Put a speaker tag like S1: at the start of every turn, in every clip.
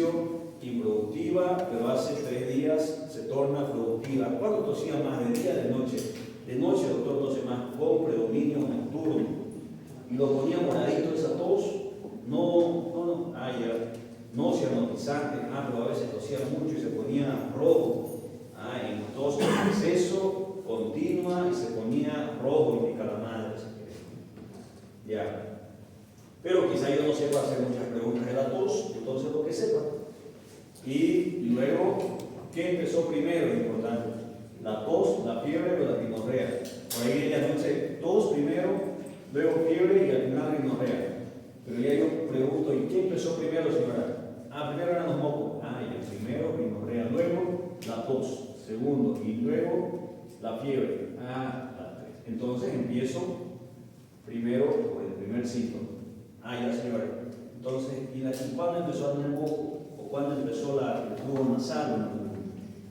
S1: inicio improductiva, pero hace 3 días se torna productiva. ¿Cuándo tosía más? ¿De día o de noche? De noche, doctor, tose más, con predominio nocturno. Y lo ponía moradito esa tos, no cianotizante, pero a veces tosía mucho y se ponía rojo. En tos en exceso, continua, y se ponía rojo y pica la madre. Ya. Pero quizá yo no sepa hacer muchas preguntas de la tos, entonces lo que sepa. Y luego, ¿qué empezó primero? Importante. La tos, la fiebre o la rinorrea. Por ahí ella dice tos primero, luego fiebre y al final rinorrea. Pero ya yo pregunto, ¿y qué empezó primero, señora? Primero eran los mocos. Y primero rinorrea, luego la tos, segundo, y luego la fiebre. La 3. Entonces empiezo primero por el primer síntoma. Ya, señora. Entonces, ¿y cuándo empezó a dar un moco? ¿O cuándo empezó el tubo nasal?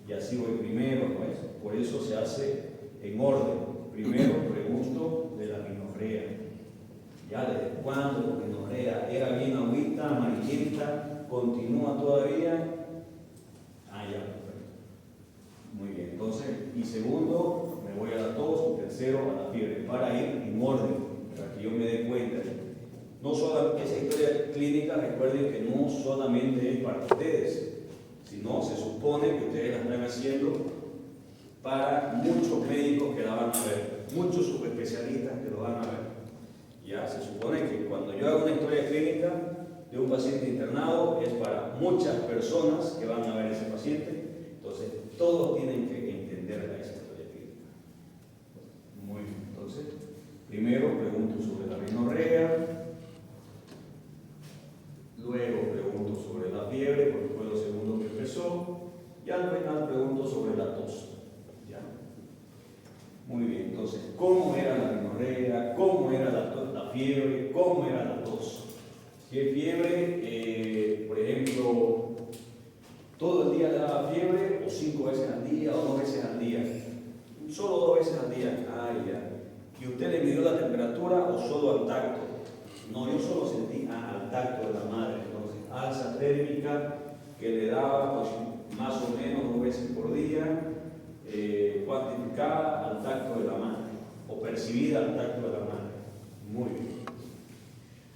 S1: Y así voy primero, ¿no es? Por eso se hace en orden. Primero pregunto de la rinorrea. ¿Ya desde cuándo la rinorrea? ¿Era bien agüita, amarillenta? ¿Continúa todavía? Ya, perfecto. Muy bien. Entonces, y segundo, me voy a la tos, y tercero a la fiebre, para ir en orden, para que yo me dé cuenta. No solamente esa historia clínica, recuerden que no solamente es para ustedes, sino se supone que ustedes la están haciendo para muchos médicos que la van a ver, muchos subespecialistas que lo van a ver. Ya se supone que cuando yo hago una historia clínica de un paciente internado es para muchas personas que van a ver ese paciente, entonces todos tienen que entender esa historia clínica. Muy bien, entonces primero pregunto sobre la rinorrea. Luego pregunto sobre la fiebre, porque fue lo segundo que empezó. Y al final pregunto sobre la tos. ¿Ya? Muy bien, entonces, ¿cómo era la rinorrea? ¿Cómo era la fiebre? ¿Cómo era la tos? ¿Qué fiebre? Por ejemplo, ¿todo el día le daba fiebre? ¿O 5 veces al día? ¿O 2 veces al día? Solo 2 veces al día. Ya. ¿Y usted le midió la temperatura o solo al tacto? No, yo solo sentí al tacto de la madre. Entonces, alza térmica que le daba pues, más o menos 2 veces por día, cuantificada al tacto de la madre o percibida al tacto de la madre. Muy bien.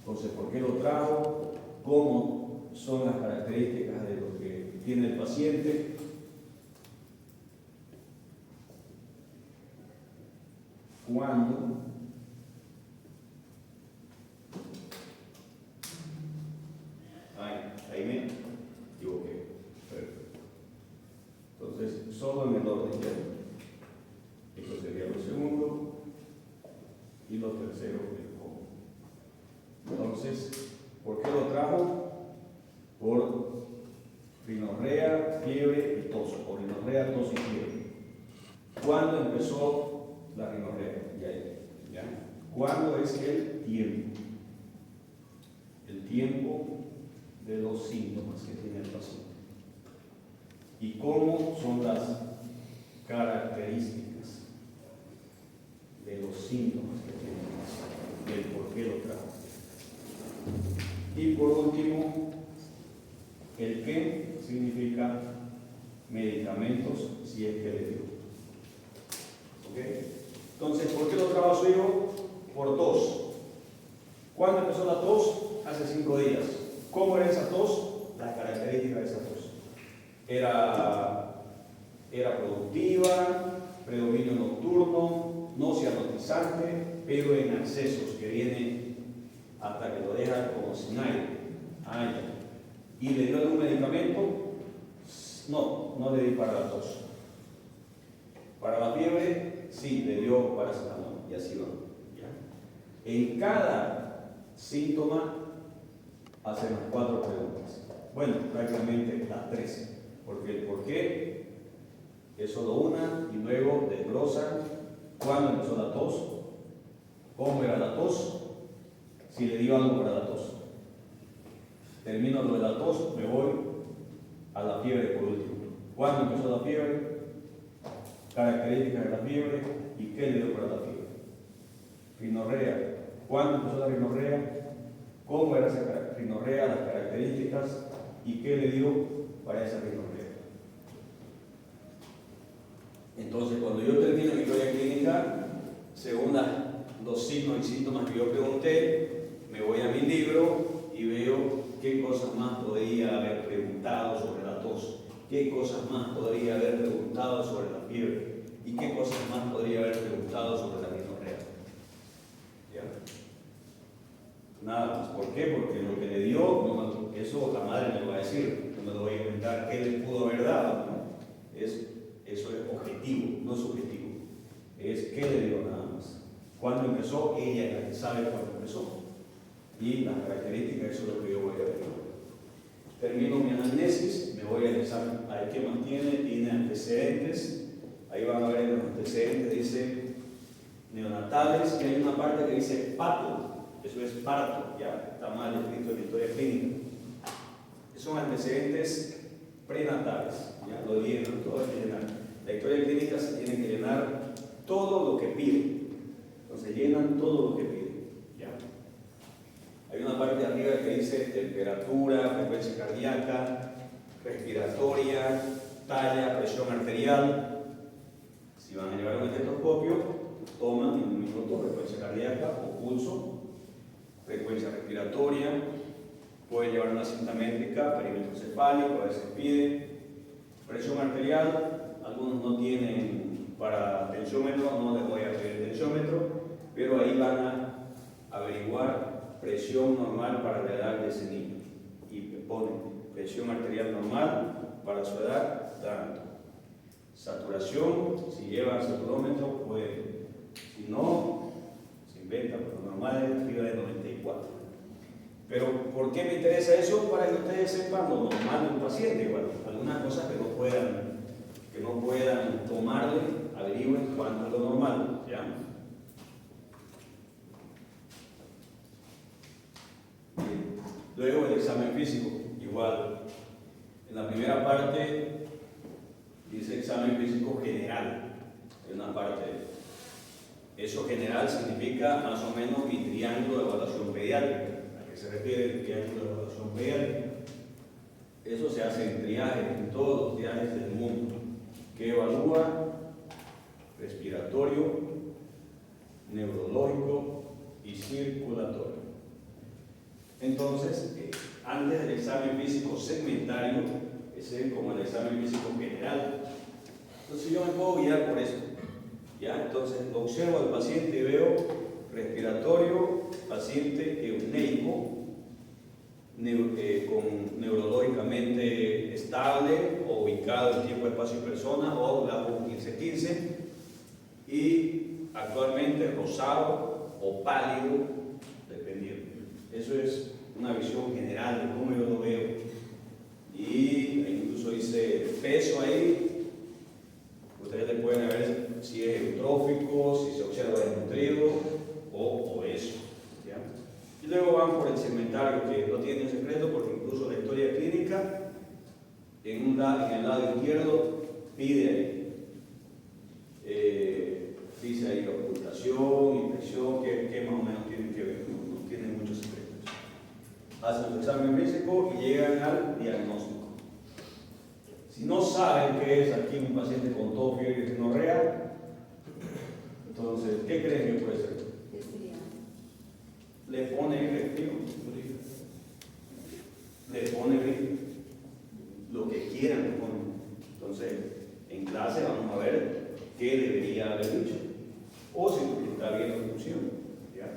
S1: Entonces, ¿por qué lo trajo? ¿Cómo son las características de lo que tiene el paciente? ¿Cuándo? Ahí me equivoqué. Perfecto. Entonces, solo en el orden ya. Esto sería lo segundo. Y lo tercero, el cómo. Entonces, ¿por qué lo trajo? Por rinorrea, fiebre y tos. O rinorrea, tos y fiebre. ¿Cuándo empezó la rinorrea? ¿Ya? ¿Cuándo es el tiempo? El tiempo de los síntomas que tiene el paciente. ¿Y cómo son las características de los síntomas que tiene el paciente? Y el por qué lo trajo. Y por último, el qué significa medicamentos si es que le dio. ¿Ok? Entonces, ¿por qué lo trajo su hijo? Por tos. ¿Cuándo empezó la tos? Hace 5 días. ¿Cómo era esa tos? Las características de esa tos. Era productiva, predominio nocturno, no cianotizante, pero en accesos que viene hasta que lo deja como sin aire. ¿Y le dio algún medicamento? No le di para la tos. Para la fiebre, sí, le dio paracetamol y así va. ¿Ya? En cada síntoma hacen las 4 preguntas. Bueno, prácticamente las 3. Porque el por qué es solo una y luego desglosan cuándo empezó la tos, cómo era la tos, si le dio algo para la tos. Termino lo de la tos, me voy a la fiebre por último. ¿Cuándo empezó la fiebre? Características de la fiebre y qué le dio para la fiebre. Rinorrea. ¿Cuándo empezó la rinorrea? ¿Cómo era esa rinorrea? Las características
S2: ¿Y qué le dio para esa rinorrea? Entonces, cuando yo termino mi historia clínica, según los signos y síntomas que yo pregunté, me voy a mi libro y veo qué cosas más podría haber preguntado sobre la tos, qué cosas más podría haber preguntado sobre la fiebre y qué cosas más podría haber preguntado sobre la rinorrea. ¿Ya? Nada más. ¿Por qué? Porque lo que le dio, eso la madre me lo va a decir, no me lo voy a inventar qué le pudo haber dado, ¿no? Eso es objetivo, no es subjetivo. Es qué le dio nada más. ¿Cuándo empezó? Ella es la que sabe cuándo empezó. Y las características, eso es lo que yo voy a ver. Termino mi anamnesis, me voy al examen, a ver qué más tiene antecedentes. Ahí van a ver en los antecedentes, dice neonatales, y hay una parte que dice pato, eso es parto, ya está mal escrito en la historia clínica. Son antecedentes prenatales, ya lo llenan, todo hay que llenar. La historia clínica se tiene que llenar todo lo que pide, entonces llenan todo lo que pide. ¿Ya? Hay una parte de arriba que dice temperatura, frecuencia cardíaca, respiratoria, talla, presión arterial. Si van a llevar un estetoscopio, toman en un minuto frecuencia cardíaca o pulso, frecuencia respiratoria, pueden llevar una cinta métrica, perímetro cefálico, a veces pide, presión arterial, algunos no tienen para tensiómetro, no les voy a pedir tensiómetro, pero ahí van a averiguar presión normal para la edad de ese niño y ponen presión arterial normal para su edad, tanto. Saturación, si llevan saturómetro, pueden. Si no, se inventa, pero normal es arriba de 94. Pero, ¿por qué me interesa eso? Para que ustedes sepan lo normal de un paciente. Igual, algunas cosas que no puedan tomarle, averigüen cuánto es lo normal. ¿Ya? Luego el examen físico, igual. En la primera parte dice examen físico general. En una parte, eso general significa más o menos mi triángulo de evaluación pediátrica. ¿A qué se refiere el triángulo de evaluación pediátrica? Eso se hace en triajes, en todos los triajes del mundo, que evalúa respiratorio, neurológico y circulatorio. Entonces, antes del examen físico segmentario, ese es como el examen físico general. Entonces yo me puedo guiar por eso. ¿Ya? Entonces observo al paciente y veo respiratorio, paciente euneico, neurológicamente estable o ubicado en tiempo, espacio y persona, o grado 15-15, y actualmente rosado o pálido, dependiendo. Eso es una visión general de cómo yo lo veo. Y incluso dice peso ahí, ustedes le pueden ver si es eutrófico, si se observa desnutrido o obeso. ¿Ya? Y luego van por el segmentario, que no tiene un secreto porque incluso la historia clínica en el lado izquierdo pide ahí. Dice ahí ocultación, infección, que más o menos tienen que ver, no tienen muchos secretos. Hacen el examen físico y llegan al diagnóstico. Si no saben qué es aquí un paciente con tos, fiebre y rinorrea, entonces, ¿qué creen que puede ser? Le pone resfrío, le pone lo que quieran, le ponen. Entonces, en clase vamos a ver qué debería haber dicho, o si está bien la función. ¿Ya?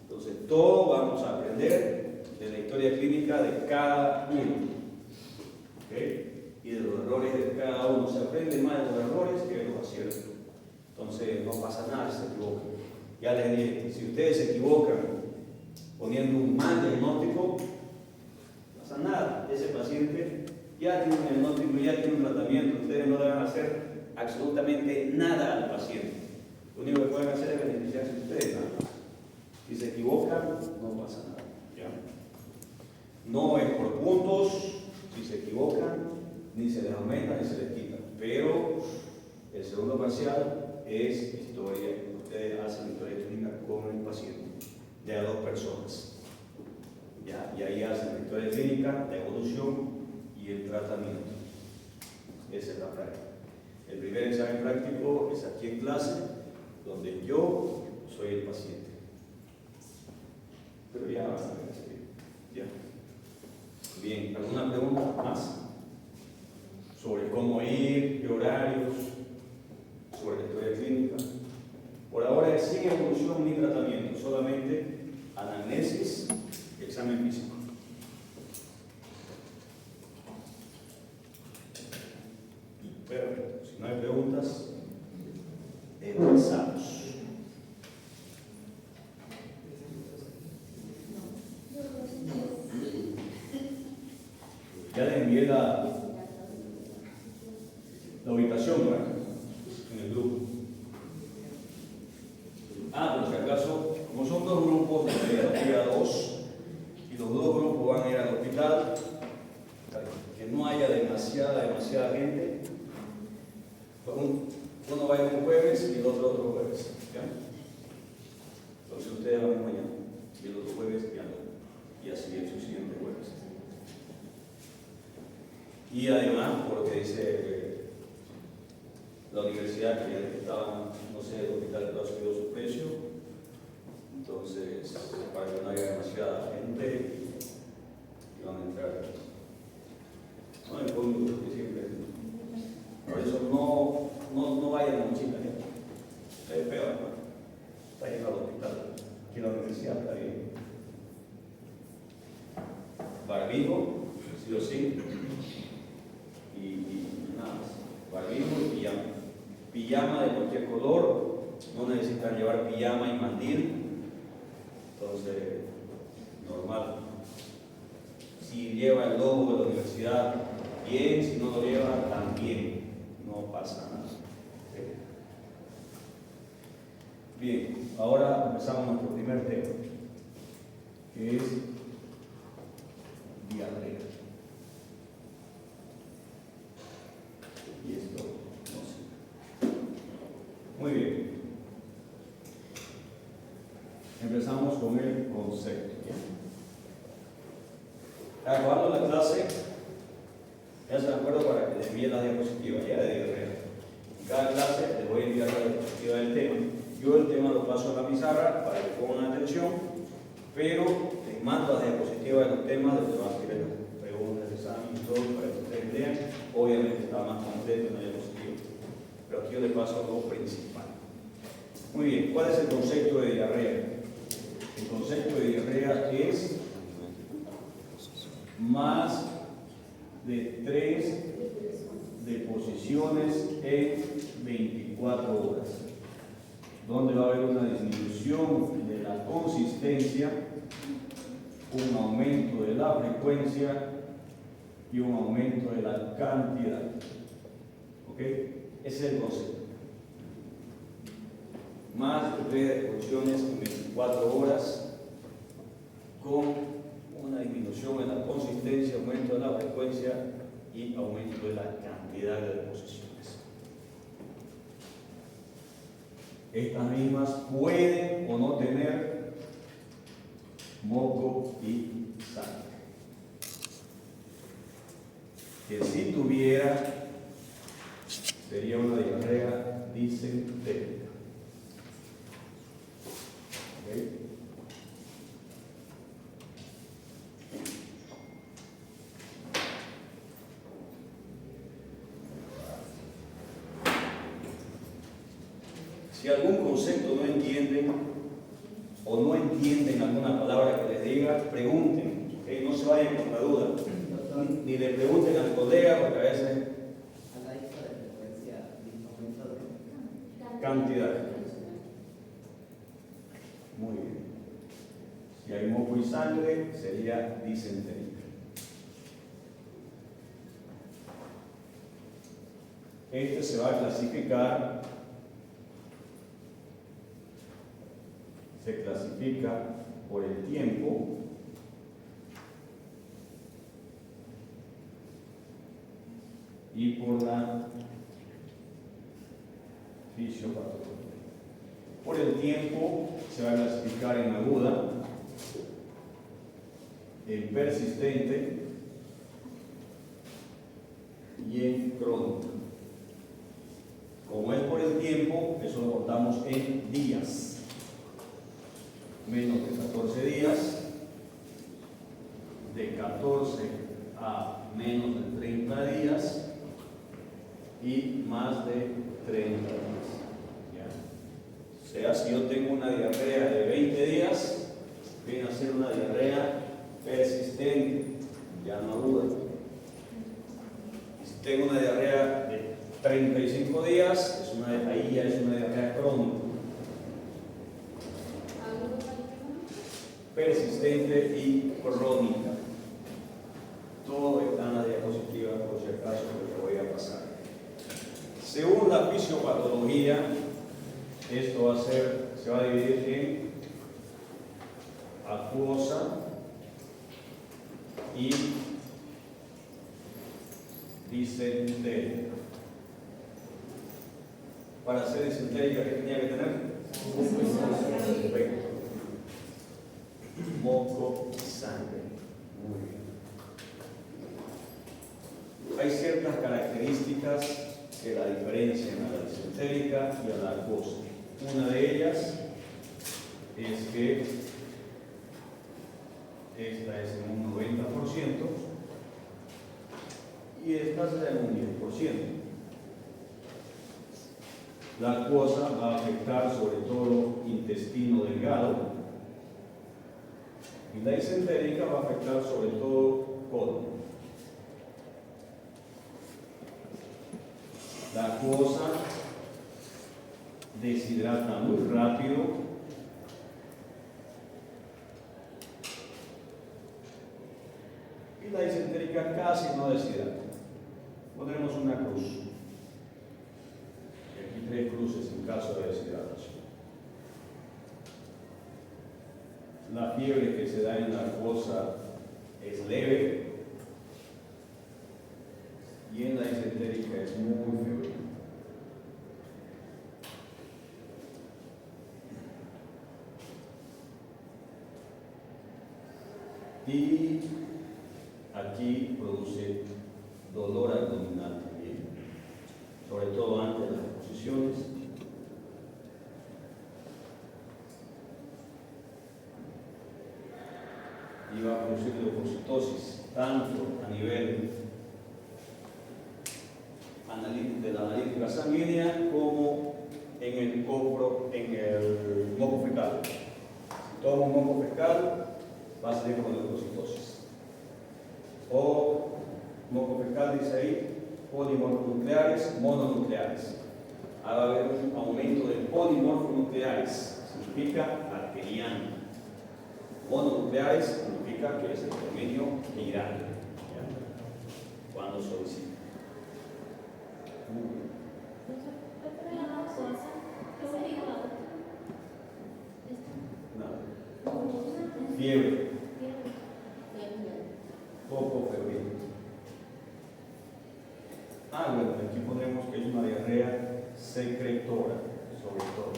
S2: Entonces, todo vamos a aprender de la historia clínica de cada uno. ¿Okay? Y de los errores de cada uno. Se aprende más de los errores que de los aciertos. Entonces, no pasa nada si se equivocan. Ya les dije, si ustedes se equivocan poniendo un mal diagnóstico, no pasa nada. Ese paciente ya tiene un diagnóstico, ya tiene un tratamiento. Ustedes no deben hacer absolutamente nada al paciente. Lo único que pueden hacer es beneficiarse de ustedes, nada más. Si se equivocan, no pasa nada. ¿Ya? No es por puntos, si se equivocan, ni se les aumenta ni se les quita. Pero el segundo parcial es historia. Ustedes hacen historia clínica con el paciente, de a dos personas. ¿Ya? Y ahí hacen la historia clínica, la evolución y el tratamiento. Esa es la práctica. El primer examen práctico es aquí en clase, donde yo soy el paciente. Pero ya van a ver, ya. Bien, ¿alguna pregunta más? Sobre cómo ir, qué horarios, sobre la historia clínica. Por ahora es sin evolución ni tratamiento, solamente anamnesis, examen físico. Perfecto, si no hay preguntas, empezamos. Ya les envié la ubicación, ¿verdad? En el grupo. Por si acaso, como son dos grupos de pedagogía 2, y los dos grupos van a ir al hospital, que no haya demasiada gente, uno va a ir un jueves y el otro jueves. ¿Ya? Entonces ustedes van a ir mañana y el otro jueves ya no. Y así el siguiente jueves. Y además, por lo que dice la universidad, que ya estaban, no sé, el hospital ha subido su precio, entonces para que no haya demasiada gente y van a entrar. No hay público que siempre. Por eso no vayan a mucha gente. Es peor, ¿no? Está yendo al hospital. Aquí en la universidad está bien. Barbijo, sí o sí. Y nada más. Barbijo y pijama. Pijama de cualquier color. No necesitan llevar pijama y mandil. Entonces, normal. Si lleva el logo de la universidad, bien. Si no lo lleva, también. No pasa nada. Bien, ahora empezamos nuestro primer tema, que es diarrea. Y esto no sé. Muy bien. Empezamos con el concepto. Acabando la clase, ya se me acuerdo para que les envíe la diapositiva ya de diarrea. En cada clase les voy a enviar la diapositiva del tema. Yo el tema lo paso a la pizarra para que pongan atención, pero les mando la diapositiva de los temas donde van a escribir las preguntas, examen y todo para que ustedes lean. Obviamente está más completo en la diapositiva, pero aquí yo les paso lo principal. Muy bien, ¿cuál es el concepto de diarrea? El concepto de diarrea es más de 3 deposiciones en 24 horas, donde va a haber una disminución de la consistencia, un aumento de la frecuencia y un aumento de la cantidad. ¿Ok? Ese es el concepto. Más de 3 deposiciones en 24 horas con una disminución en la consistencia, aumento de la frecuencia y aumento de la cantidad de deposiciones. Estas mismas pueden o no tener moco y sangre. Que si tuviera, sería una diarrea disentérica. ¿Okay? Si algún concepto no entienden o no entienden alguna palabra que les diga, pregunten, ¿okay? No se vayan con la duda. Ni le pregunten al colega porque a veces... Cantidad. Muy bien. Si hay moco y sangre, sería disentérica. Este se va a clasificar, se clasifica por el tiempo y por la fisiopatología. Por el tiempo se va a clasificar en aguda, en persistente y en crónica. Como es por el tiempo, eso lo contamos en días. Menos de 14 días, de 14 a menos de 30 días y más de 30 días. ¿Ya? O sea, si yo tengo una diarrea de 20 días, viene a ser una diarrea persistente, ya no aguda. Si tengo una diarrea de 35 días, ahí ya es una diarrea crónica. Persistente y crónica. Todo está en la diapositiva, por si acaso, que te voy a pasar. Según la fisiopatología, esto se va a dividir en acuosa y disentérica. Para ser disentérica, ¿qué tenía que tener? Perfecto. Moco y sangre. Muy bien. Hay ciertas características que la diferencian a la disentérica y a la acuosa. Una de ellas es que esta es en un 90% y esta es en un 10%. La acuosa va a afectar sobre todo intestino delgado y la disentérica va a afectar sobre todo colon. La acuosa deshidrata muy rápido y la disentérica casi no deshidrata. Pondremos una cruz. Y aquí 3 cruces en caso de deshidratación. La fiebre que se da en la acuosa es leve y en la disentérica es muy febril. Y aquí produce dolor abdominal también, sobre todo antes de las exposiciones. Y va a producir leucocitosis tanto a nivel de la analítica sanguínea como en el moco fecal. Si tomo un moco fecal, va a salir con leucocitosis. O moco fecal dice ahí, polimorfonucleares, mononucleares. Va a haber un aumento de polimorfonucleares, significa arteriano. Mononucleares significa que es el término migrante, cuando solicita. No. Fiebre. Poco febril. Bueno, aquí ponemos que es una diarrea secretora, sobre todo.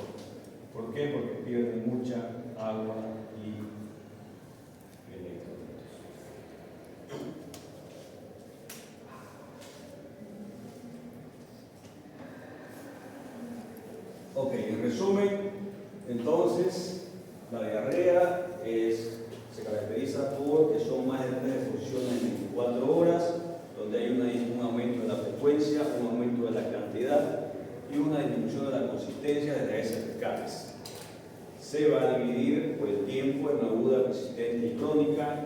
S2: ¿Por qué? Porque pierde mucha agua y electrolitos. Ok, en resumen, entonces, la diarrea se caracteriza porque son más de 3 exposiciones en 24 horas, donde hay un aumento de la frecuencia, un aumento de la cantidad y una disminución de la consistencia de las heces fecales. Se va a dividir por el tiempo en aguda, persistente y crónica.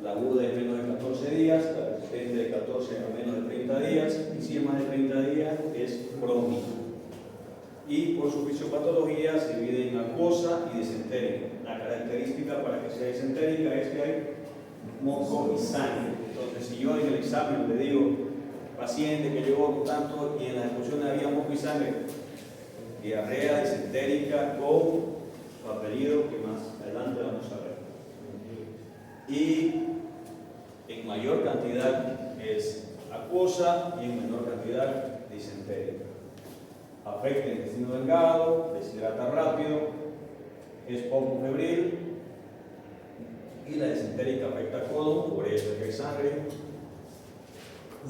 S2: La aguda es menos de 14 días, la persistente de 14 a menos de 30 días, y si es más de 30 días es crónica. Y por su fisiopatología se divide en acuosa y disentérica. La característica para que sea disentérica es que hay moco y sangre. Entonces, si yo en el examen le digo, paciente que llegó con tanto y en la expulsión había moco y sangre, diarrea disentérica con su apellido, que más adelante vamos a ver. Y en mayor cantidad es acuosa y en menor cantidad disentérica. Afecta el intestino delgado, deshidrata rápido, es poco febril y la disentérica afecta colon, por eso es que hay sangre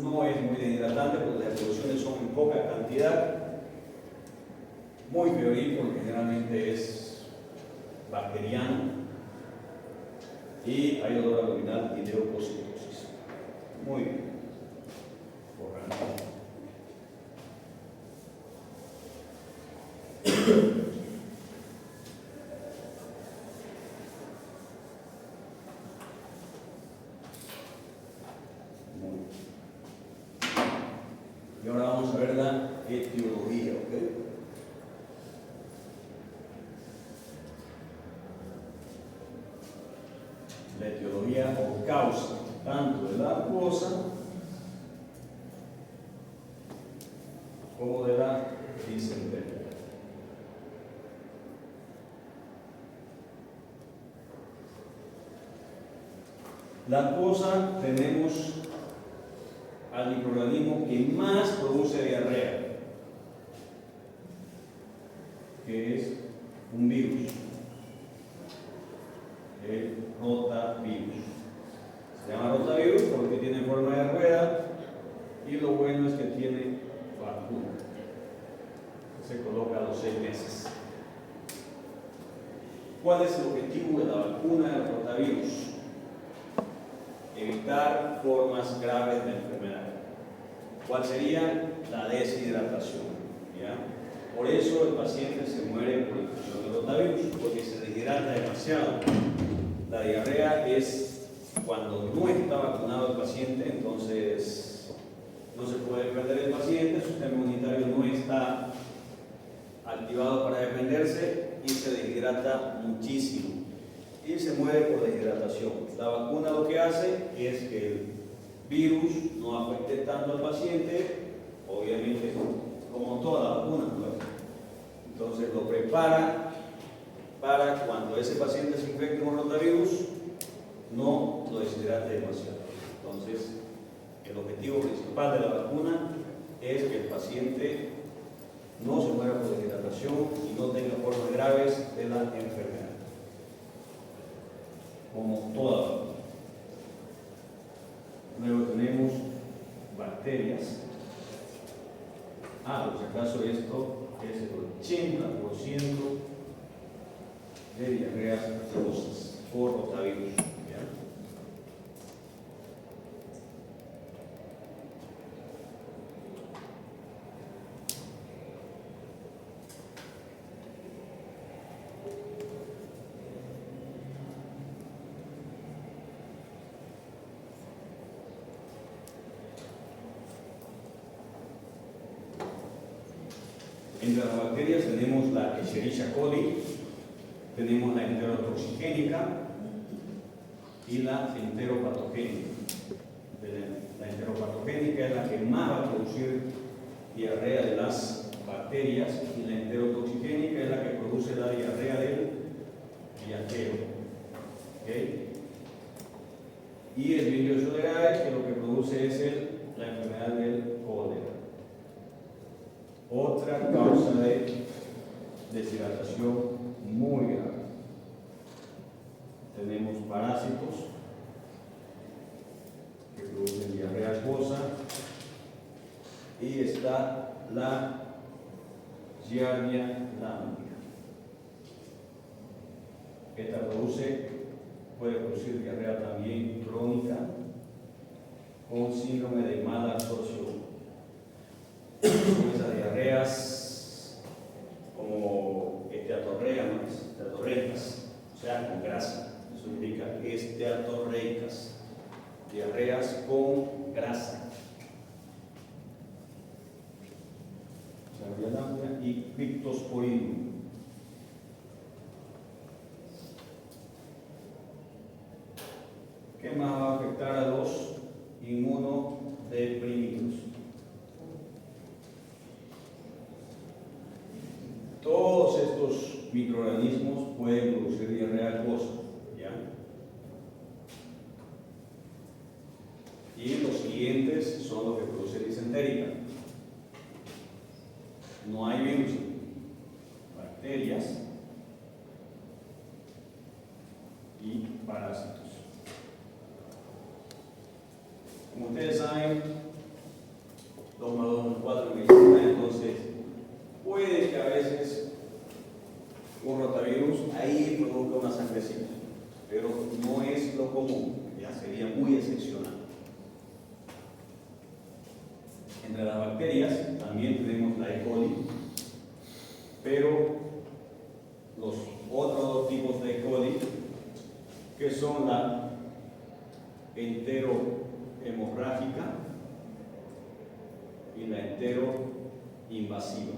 S2: no es muy deshidratante porque las evoluciones son en poca cantidad. Muy febril porque generalmente es bacteriano. Y hay dolor abdominal y leucocitosis. Muy bien. Borrando. Y ahora vamos a ver la etiología, ¿ok? La etiología o causa tanto de la acuosa como de la disentería. La acuosa tenemos al microorganismo que más produce diarrea, que es un virus, el rotavirus. Se llama rotavirus porque tiene forma de rueda y lo bueno es que tiene vacuna. Se coloca a los 6 meses. ¿Cuál es el objetivo de la vacuna del rotavirus? Evitar formas graves de enfermedad. ¿Cuál sería? La deshidratación. ¿Ya? Por eso el paciente se muere por infección de rotavirus, porque se deshidrata demasiado. La diarrea es cuando no está vacunado el paciente, entonces no se puede defender el paciente, el sistema inmunitario no está activado para defenderse y se deshidrata muchísimo y se muere por deshidratación. La vacuna lo que hace es que el virus no afecte tanto al paciente, obviamente como toda vacuna, ¿no? Entonces lo prepara para cuando ese paciente se infecte con rotavirus no lo deshidrate demasiado. Entonces el objetivo principal de la vacuna es que el paciente no se muera por deshidratación y no tenga formas graves de la enfermedad, como toda vacuna. Luego tenemos bacterias. Por si acaso esto es el 80% de diarreas acuosas por rotavirus. Entre las bacterias tenemos la Escherichia coli, tenemos la enterotoxigénica y la enteropatogénica. La enteropatogénica es la que más va a producir diarrea de las bacterias y la enterotoxigénica es la que produce la diarrea del viajero. ¿Okay? Y el Virus Solerae, que lo que produce es la enfermedad del cólera. Otra causa de deshidratación muy grave. Tenemos parásitos que producen diarrea acuosa y está la Giardia lamblia. Esta puede producir diarrea también crónica con síndrome de mala absorción. Son esas diarreas como esteatorreicas, o sea, con grasa. Eso indica esteatorreicas, diarreas con grasa. Giardia lamblia y pictosporino. ¿Qué más va a afectar a los inmunodeprimidos? Todos estos microorganismos pueden producir diarrea acuosa, ¿ya? Y los siguientes son los que producen disentérica. No hay virus, bacterias y parásitos. Como ustedes saben, 2 más 2 es 4 en medicina, entonces puede que a veces un rotavirus ahí produzca una sangrecita, pero no es lo común, ya sería muy excepcional. Entre las bacterias también tenemos la E. coli, pero los otros dos tipos de E. coli, que son la enterohemorrágica y la enteroinvasiva.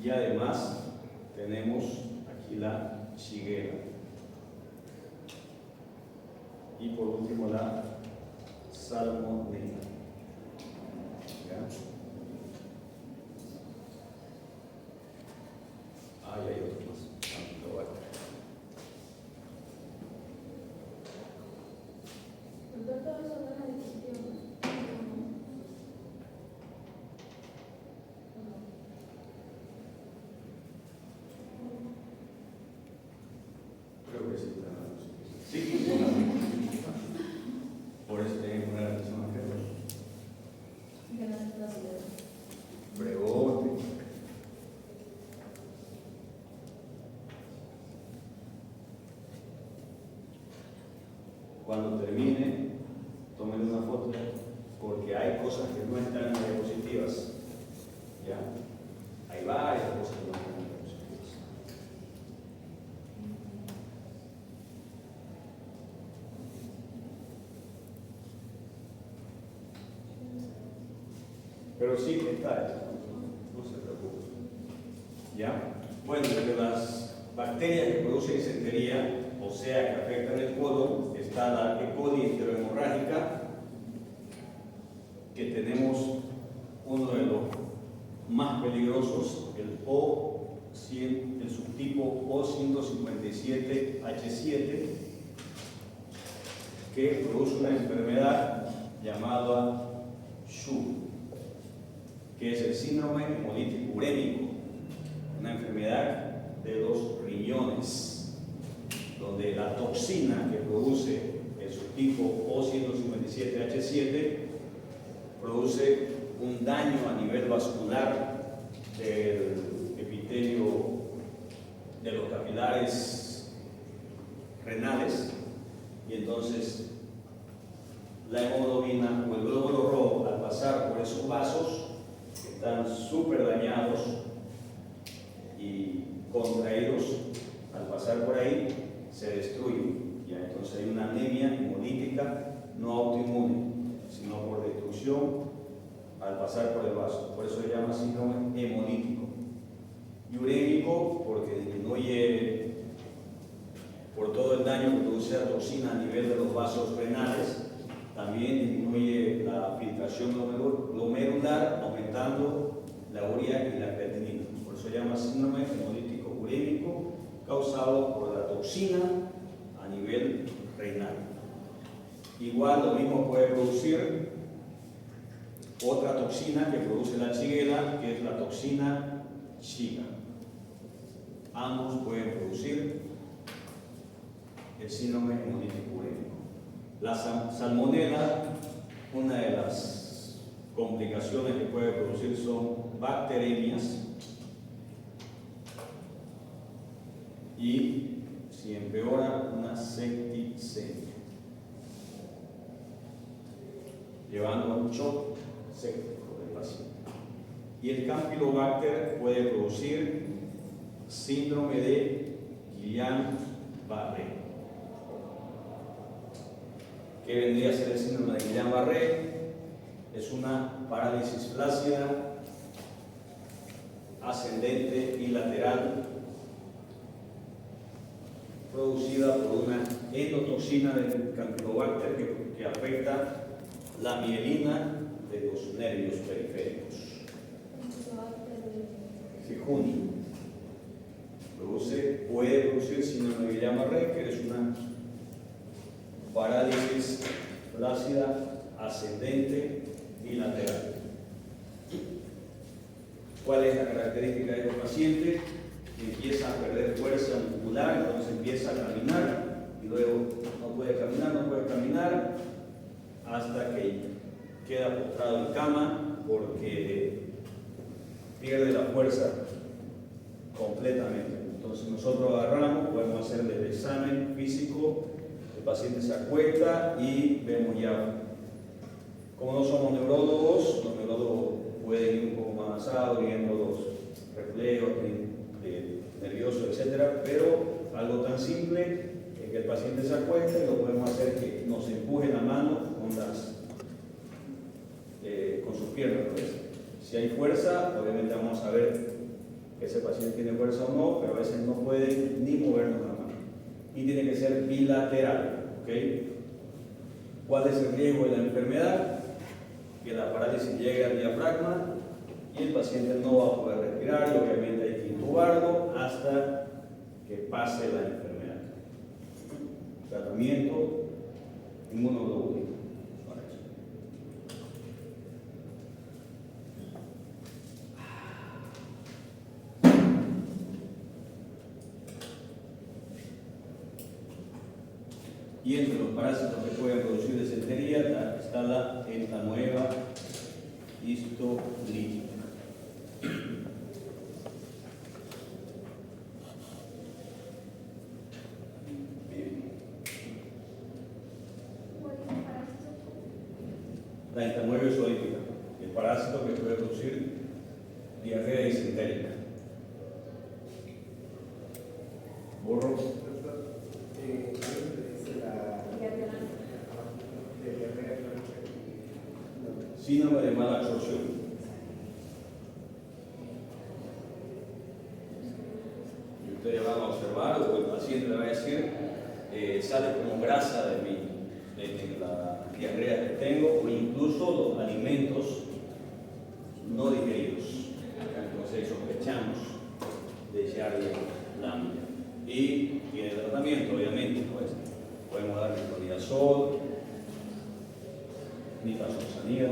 S2: Y además tenemos aquí la Shigella. Y por último la Salmonella. ¿Ya? Ah, y hay otro más. Creo que sí está. Sí, por eso tengo que poner atención a que pregunte. Cuando termine, tomen una foto, porque hay cosas que no están en las diapositivas. ¿Ya? Hay varias cosas que no están en las diapositivas. Pero sí está eso, no se preocupe. ¿Ya? Bueno, entre las bacterias que producen disentería, o sea que afectan el colon, está la E. coli enterohemorrágica, que tenemos uno de los más peligrosos, el subtipo O157H7, que produce una enfermedad llamada SHU, que es el síndrome hemolítico urémico, una enfermedad de los riñones, donde la toxina que produce el subtipo O157H7 produce un daño a nivel vascular del epitelio de los capilares renales, y entonces la hemoglobina o el glóbulo rojo, al pasar por esos vasos que están súper dañados y contraídos, al pasar por ahí se destruyen. Ya, entonces hay una anemia hemolítica no autoinmune, sino por destrucción al pasar por el vaso. Por eso se llama síndrome hemolítico. Y urémico, porque disminuye por todo el daño que produce la toxina a nivel de los vasos renales. También disminuye la filtración glomerular, aumentando la urea y la creatinina. Por eso se llama síndrome hemolítico urémico, causado por la toxina a nivel renal. Igual lo mismo puede producir otra toxina que produce la Shigella, que es la toxina Shiga. Ambos pueden producir el síndrome hemolítico urémico. La salmonela, una de las complicaciones que puede producir son bacteremias, y si empeora, una septicemia, llevando a un shock séptico del paciente. Y el Campylobacter puede producir síndrome de Guillain-Barré. ¿Qué vendría a ser el síndrome de Guillain-Barré? Es una parálisis flácida, ascendente y lateral, producida por una endotoxina del Campylobacter que afecta la mielina de los nervios periféricos. Jejuni. Puede producir síndrome de Guillain-Barré, que es una parálisis flácida, ascendente y lateral. ¿Cuál es la característica de este paciente? Empieza a perder fuerza muscular, entonces empieza a caminar y luego no puede caminar hasta que queda postrado en cama porque pierde la fuerza completamente. Entonces nosotros agarramos, podemos hacerle el examen físico, el paciente se acuesta y vemos ya. Como no somos neurólogos, los neurólogos pueden ir un poco más avanzados, viendo los reflejos nerviosos, etc. Pero algo tan simple es que el paciente se acuesta y lo podemos hacer que nos empuje la mano con sus piernas. ¿Ves? Si hay fuerza, obviamente vamos a ver que ese paciente tiene fuerza o no, pero a veces no puede ni movernos la mano. Y tiene que ser bilateral. ¿Okay? ¿Cuál es el riesgo de la enfermedad? Que la parálisis llegue al diafragma y el paciente no va a poder respirar y obviamente hay que intubarlo hasta que pase la enfermedad. Tratamiento inmunoglobulínico. Y entre los parásitos que pueden producir disentería está la entamoeba histolítica. La entamoeba histolítica, el parásito que puede producir diarrea disentérica. Borro. Síndrome de mala absorción. Y ustedes van a observar, o el paciente le va a decir, sale como grasa de la diarrea que tengo, o incluso los alimentos no digeridos. Entonces sospechamos de Giardia lambda. Y tiene tratamiento, obviamente, pues, podemos dar metronidazol, nitazoxanida.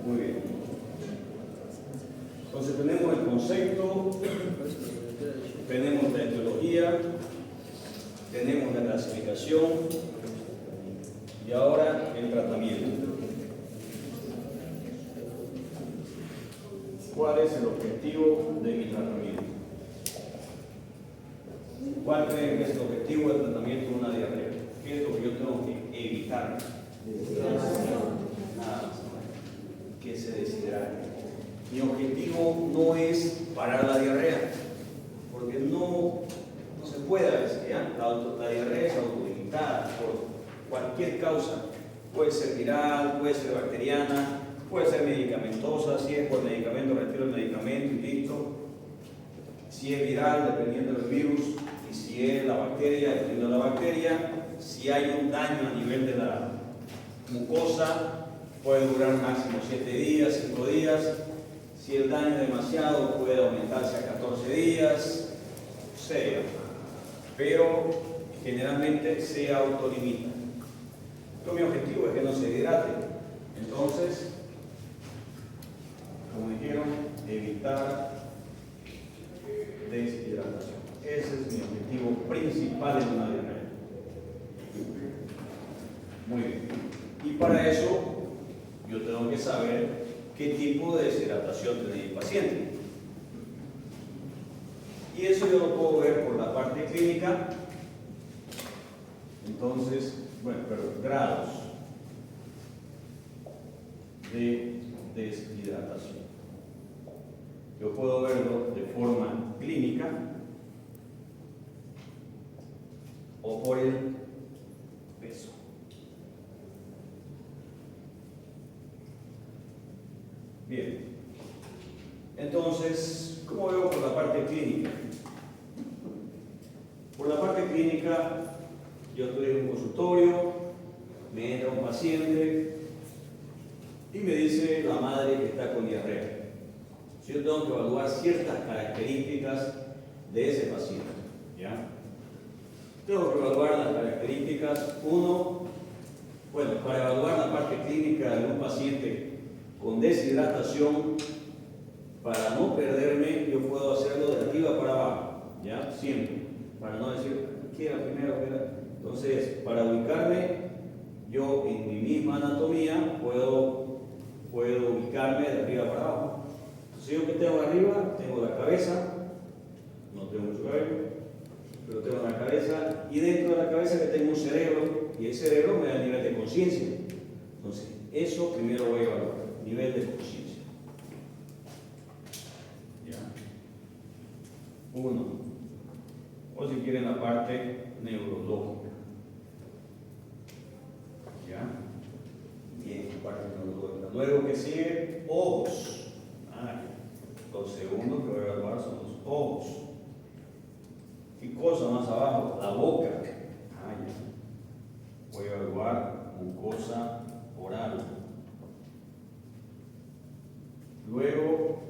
S2: Muy bien. Entonces tenemos el concepto, tenemos la etiología, tenemos la clasificación y ahora el tratamiento. ¿Cuál es el objetivo de mi tratamiento? ¿Cuál creen que es el objetivo del tratamiento de una diarrea? ¿Qué es lo que yo tengo que evitar? Nada más. Que se deshidrate. Mi objetivo no es parar la diarrea, porque no se puede a veces, ¿ya? La diarrea es autolimitada por cualquier causa. Puede ser viral, puede ser bacteriana, puede ser medicamentosa. Si es por medicamento, retiro el medicamento y listo. Si es viral, dependiendo del virus, y si es la bacteria, dependiendo de la bacteria. Si hay un daño a nivel de la mucosa, puede durar máximo 7 días, 5 días. Si el daño es demasiado, puede aumentarse a 14 días, sea. Pero generalmente se autolimita. Pero mi objetivo es que no se hidrate. Entonces, como dijeron, evitar deshidratación. Ese es mi objetivo principal en una diarrea. Muy bien. Y para eso, yo tengo que saber qué tipo de deshidratación tiene el paciente. Y eso yo lo puedo ver por la parte clínica. Entonces, grados de deshidratación. Yo puedo verlo de forma clínica o por el peso. Bien, entonces, ¿cómo veo por la parte clínica? Por la parte clínica, yo estoy en un consultorio, me entra un paciente y me dice la madre que está con diarrea. ¿Sí? yo tengo que evaluar ciertas características de ese paciente. ¿Ya? Tengo que evaluar las características. Uno, bueno, para evaluar la parte clínica de un paciente con deshidratación, para no perderme, yo puedo hacerlo de arriba para abajo, ¿ya? Siempre, para no decir, quiera primero, quiera. Entonces, para ubicarme, yo en mi misma anatomía puedo ubicarme de arriba para abajo. Entonces, yo que tengo arriba, tengo la cabeza, no tengo mucho cabello, pero tengo la cabeza, y dentro de la cabeza que tengo un cerebro, y el cerebro me da el nivel de conciencia. Entonces, eso primero voy a evaluar, nivel de conciencia. ¿Ya? Uno. O si quieren la parte neurológica. ¿Ya? Bien, la parte neurológica. Luego que sigue, ojos. Lo segundo que voy a evaluar son los ojos. ¿Qué cosa más abajo? La boca. Ya. Voy a evaluar mucosa oral. Luego,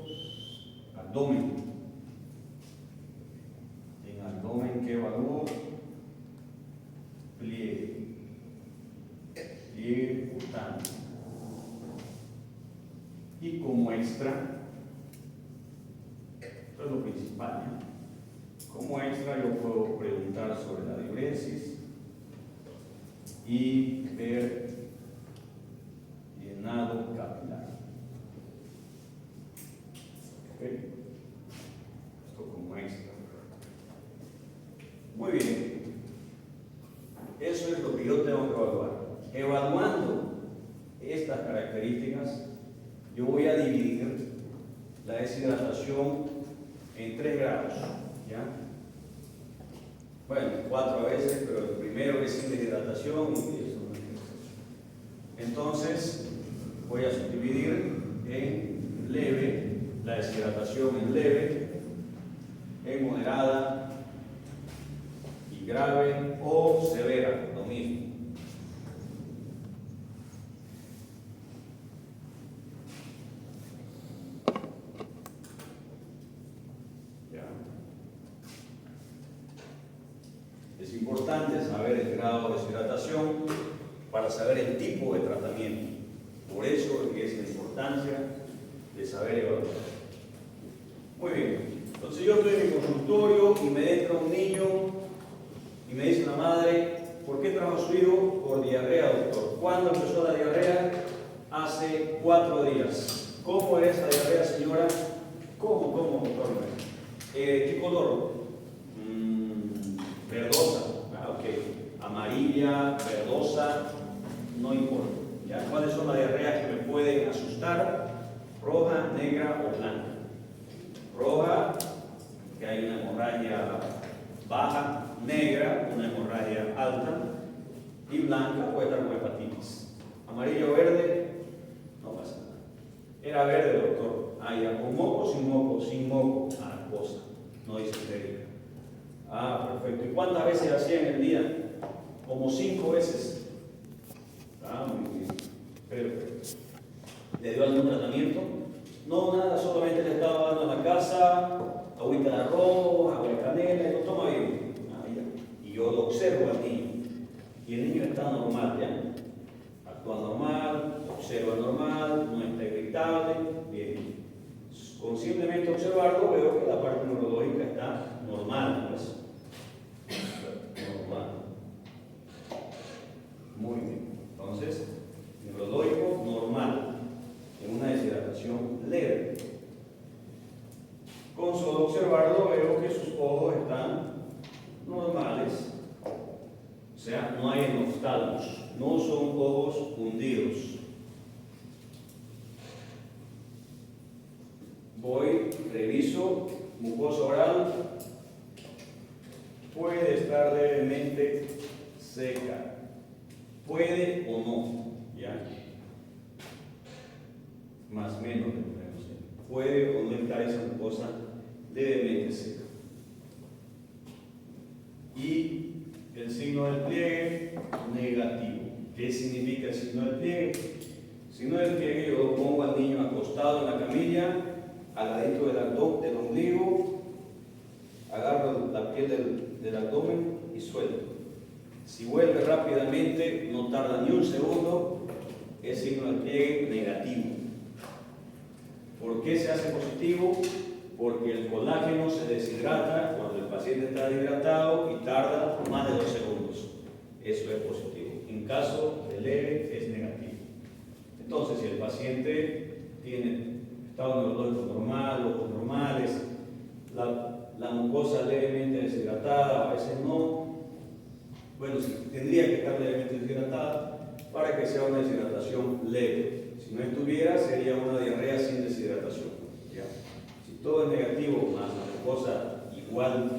S2: abdomen. En abdomen, ¿qué evalúo? Pliegue. Pliegue cutáneo. Y como extra, esto es lo principal, ¿no? Como extra yo puedo preguntar sobre la diuresis y ver llenado capilar. ¿Ok? Esto como extra. Muy bien. Eso es lo que yo tengo que evaluar. Evaluando estas características, yo voy a dividir la deshidratación en 3 grados. ¿Ya? Bueno, 4 veces, pero el primero es sin deshidratación y eso no es. Entonces, voy a subdividir en leve, la deshidratación en leve, en moderada y grave o severa, lo mismo. Es importante saber el grado de deshidratación para saber el tipo de tratamiento. Por eso es la importancia de saber evaluar. Muy bien. Entonces yo estoy en mi consultorio y me entra un niño y me dice la madre, ¿por qué trajo a su hijo? Por diarrea, doctor. ¿Cuándo empezó la diarrea? Hace 4 días. ¿Cómo era esa diarrea, señora? ¿Cómo, doctor? ¿Qué color? Verdosa, ok. Amarilla, verdosa, no importa. ¿Ya? ¿Cuáles son las diarreas que me pueden asustar? Roja, negra o blanca. Roja, que hay una hemorragia baja, negra, una hemorragia alta, y blanca puede estar con hepatitis. Amarillo o verde, no pasa nada. Era verde, doctor. Ya, con moco, sin moco, sin moco. Cosa, no dice histérica. Perfecto. ¿Y cuántas veces hacía en el día? Como 5 veces. Muy bien. Perfecto. ¿Le dio algún tratamiento? No, nada, solamente le estaba dando en la casa agüita de arroz, agua de canela, y lo toma bien. Ya. Y yo lo observo al niño. Y el niño está normal, ¿ya? Actúa normal, observa normal, no está irritable, bien. Con simplemente observarlo veo que la parte neurológica está normal, pues. Normal. Muy bien. Entonces, neurológico normal, en una deshidratación leve. Con solo observarlo veo que sus ojos están normales. O sea, no hay enoftalmos, no son ojos hundidos. Voy, reviso, mucosa oral, puede estar levemente seca, puede o no, ¿ya? Más o menos, puede o no estar esa mucosa levemente seca. Y el signo del pliegue negativo. ¿Qué significa el signo del pliegue? El signo del pliegue, yo lo pongo al niño acostado en la camilla al ladito del ombligo, agarro la piel del abdomen y suelto. Si vuelve rápidamente, no tarda ni un segundo, es signo de pliegue negativo. ¿Por qué se hace positivo? Porque el colágeno se deshidrata cuando el paciente está deshidratado y tarda más de 2 segundos. Eso es positivo. En caso de leve, es negativo. Entonces, si el paciente tiene estado neurológico normal, ojos normales, la mucosa levemente deshidratada, a veces no, bueno, sí, tendría que estar levemente deshidratada para que sea una deshidratación leve. Si no estuviera, sería una diarrea sin deshidratación. ¿Ya? Si todo es negativo, más la mucosa igual,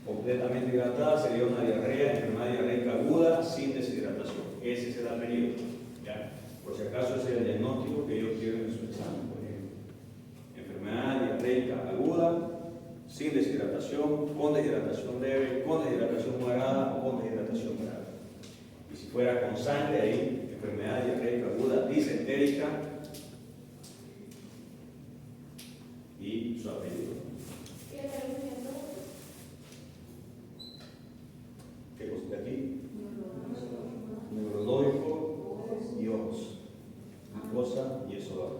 S2: completamente hidratada, sería una diarrea, enfermedad diarreica aguda sin deshidratación. Ese será el periodo. ¿Ya? Por si acaso ese es el diagnóstico que ellos quieren en su examen. Por ejemplo, enfermedad diarreica aguda, sin deshidratación, con deshidratación leve, con deshidratación moderada o con deshidratación grave. Y si fuera con sangre, ahí, enfermedad diarreica aguda disentérica y su apellido. ¿Qué cosa de aquí? Neurológico y ojos. Mucosa y eso.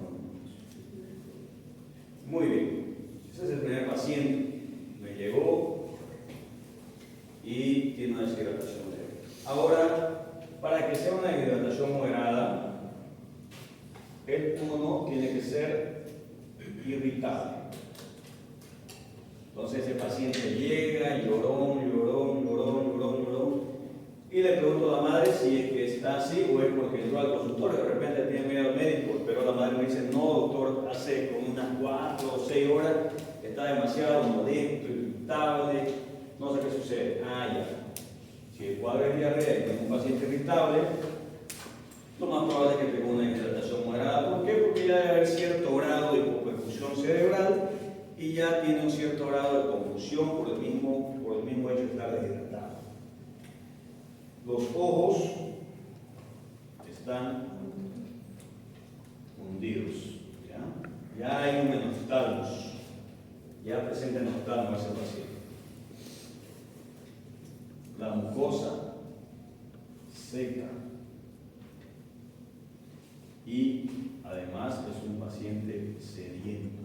S2: Muy bien. Ese es el primer paciente. Me llegó y tiene una deshidratación leve. Ahora, para que sea una deshidratación moderada, el 1 tiene que ser irritable. Entonces ese paciente llega, llorón, y le pregunto a la madre si es que está así o es porque entró al consultorio, de repente tiene miedo al médico, pero la madre me dice, no doctor, hace como unas 4 o 6 horas está demasiado molesto, irritable, no sé qué sucede. Ya. Si el cuadro es diarrea y tengo un paciente irritable, lo más probable es que tenga una deshidratación moderada. ¿Por qué? Porque ya debe haber cierto grado de hipoperfusión cerebral y ya tiene un cierto grado de confusión por el mismo hecho de estar deshidratado. Los ojos están hundidos. Ya hay un enoftalmos. Ya presenta enoftalmos ese paciente. La mucosa seca. Y además es un paciente sediento.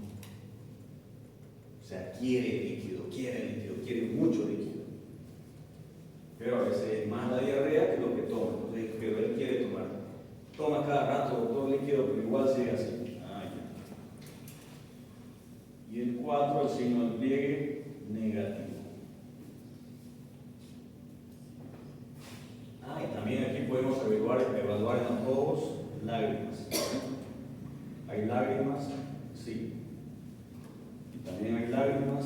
S2: O sea, quiere mucho líquido. Pero a veces es más la diarrea que lo que toma. Entonces, pero él quiere tomar. Toma cada rato, doctor, líquido, pero igual sigue así. Ya. Y el 4, el signo del pliegue negativo. Y también aquí podemos evaluar en los ojos lágrimas. ¿Hay lágrimas? Sí. Y también hay lágrimas.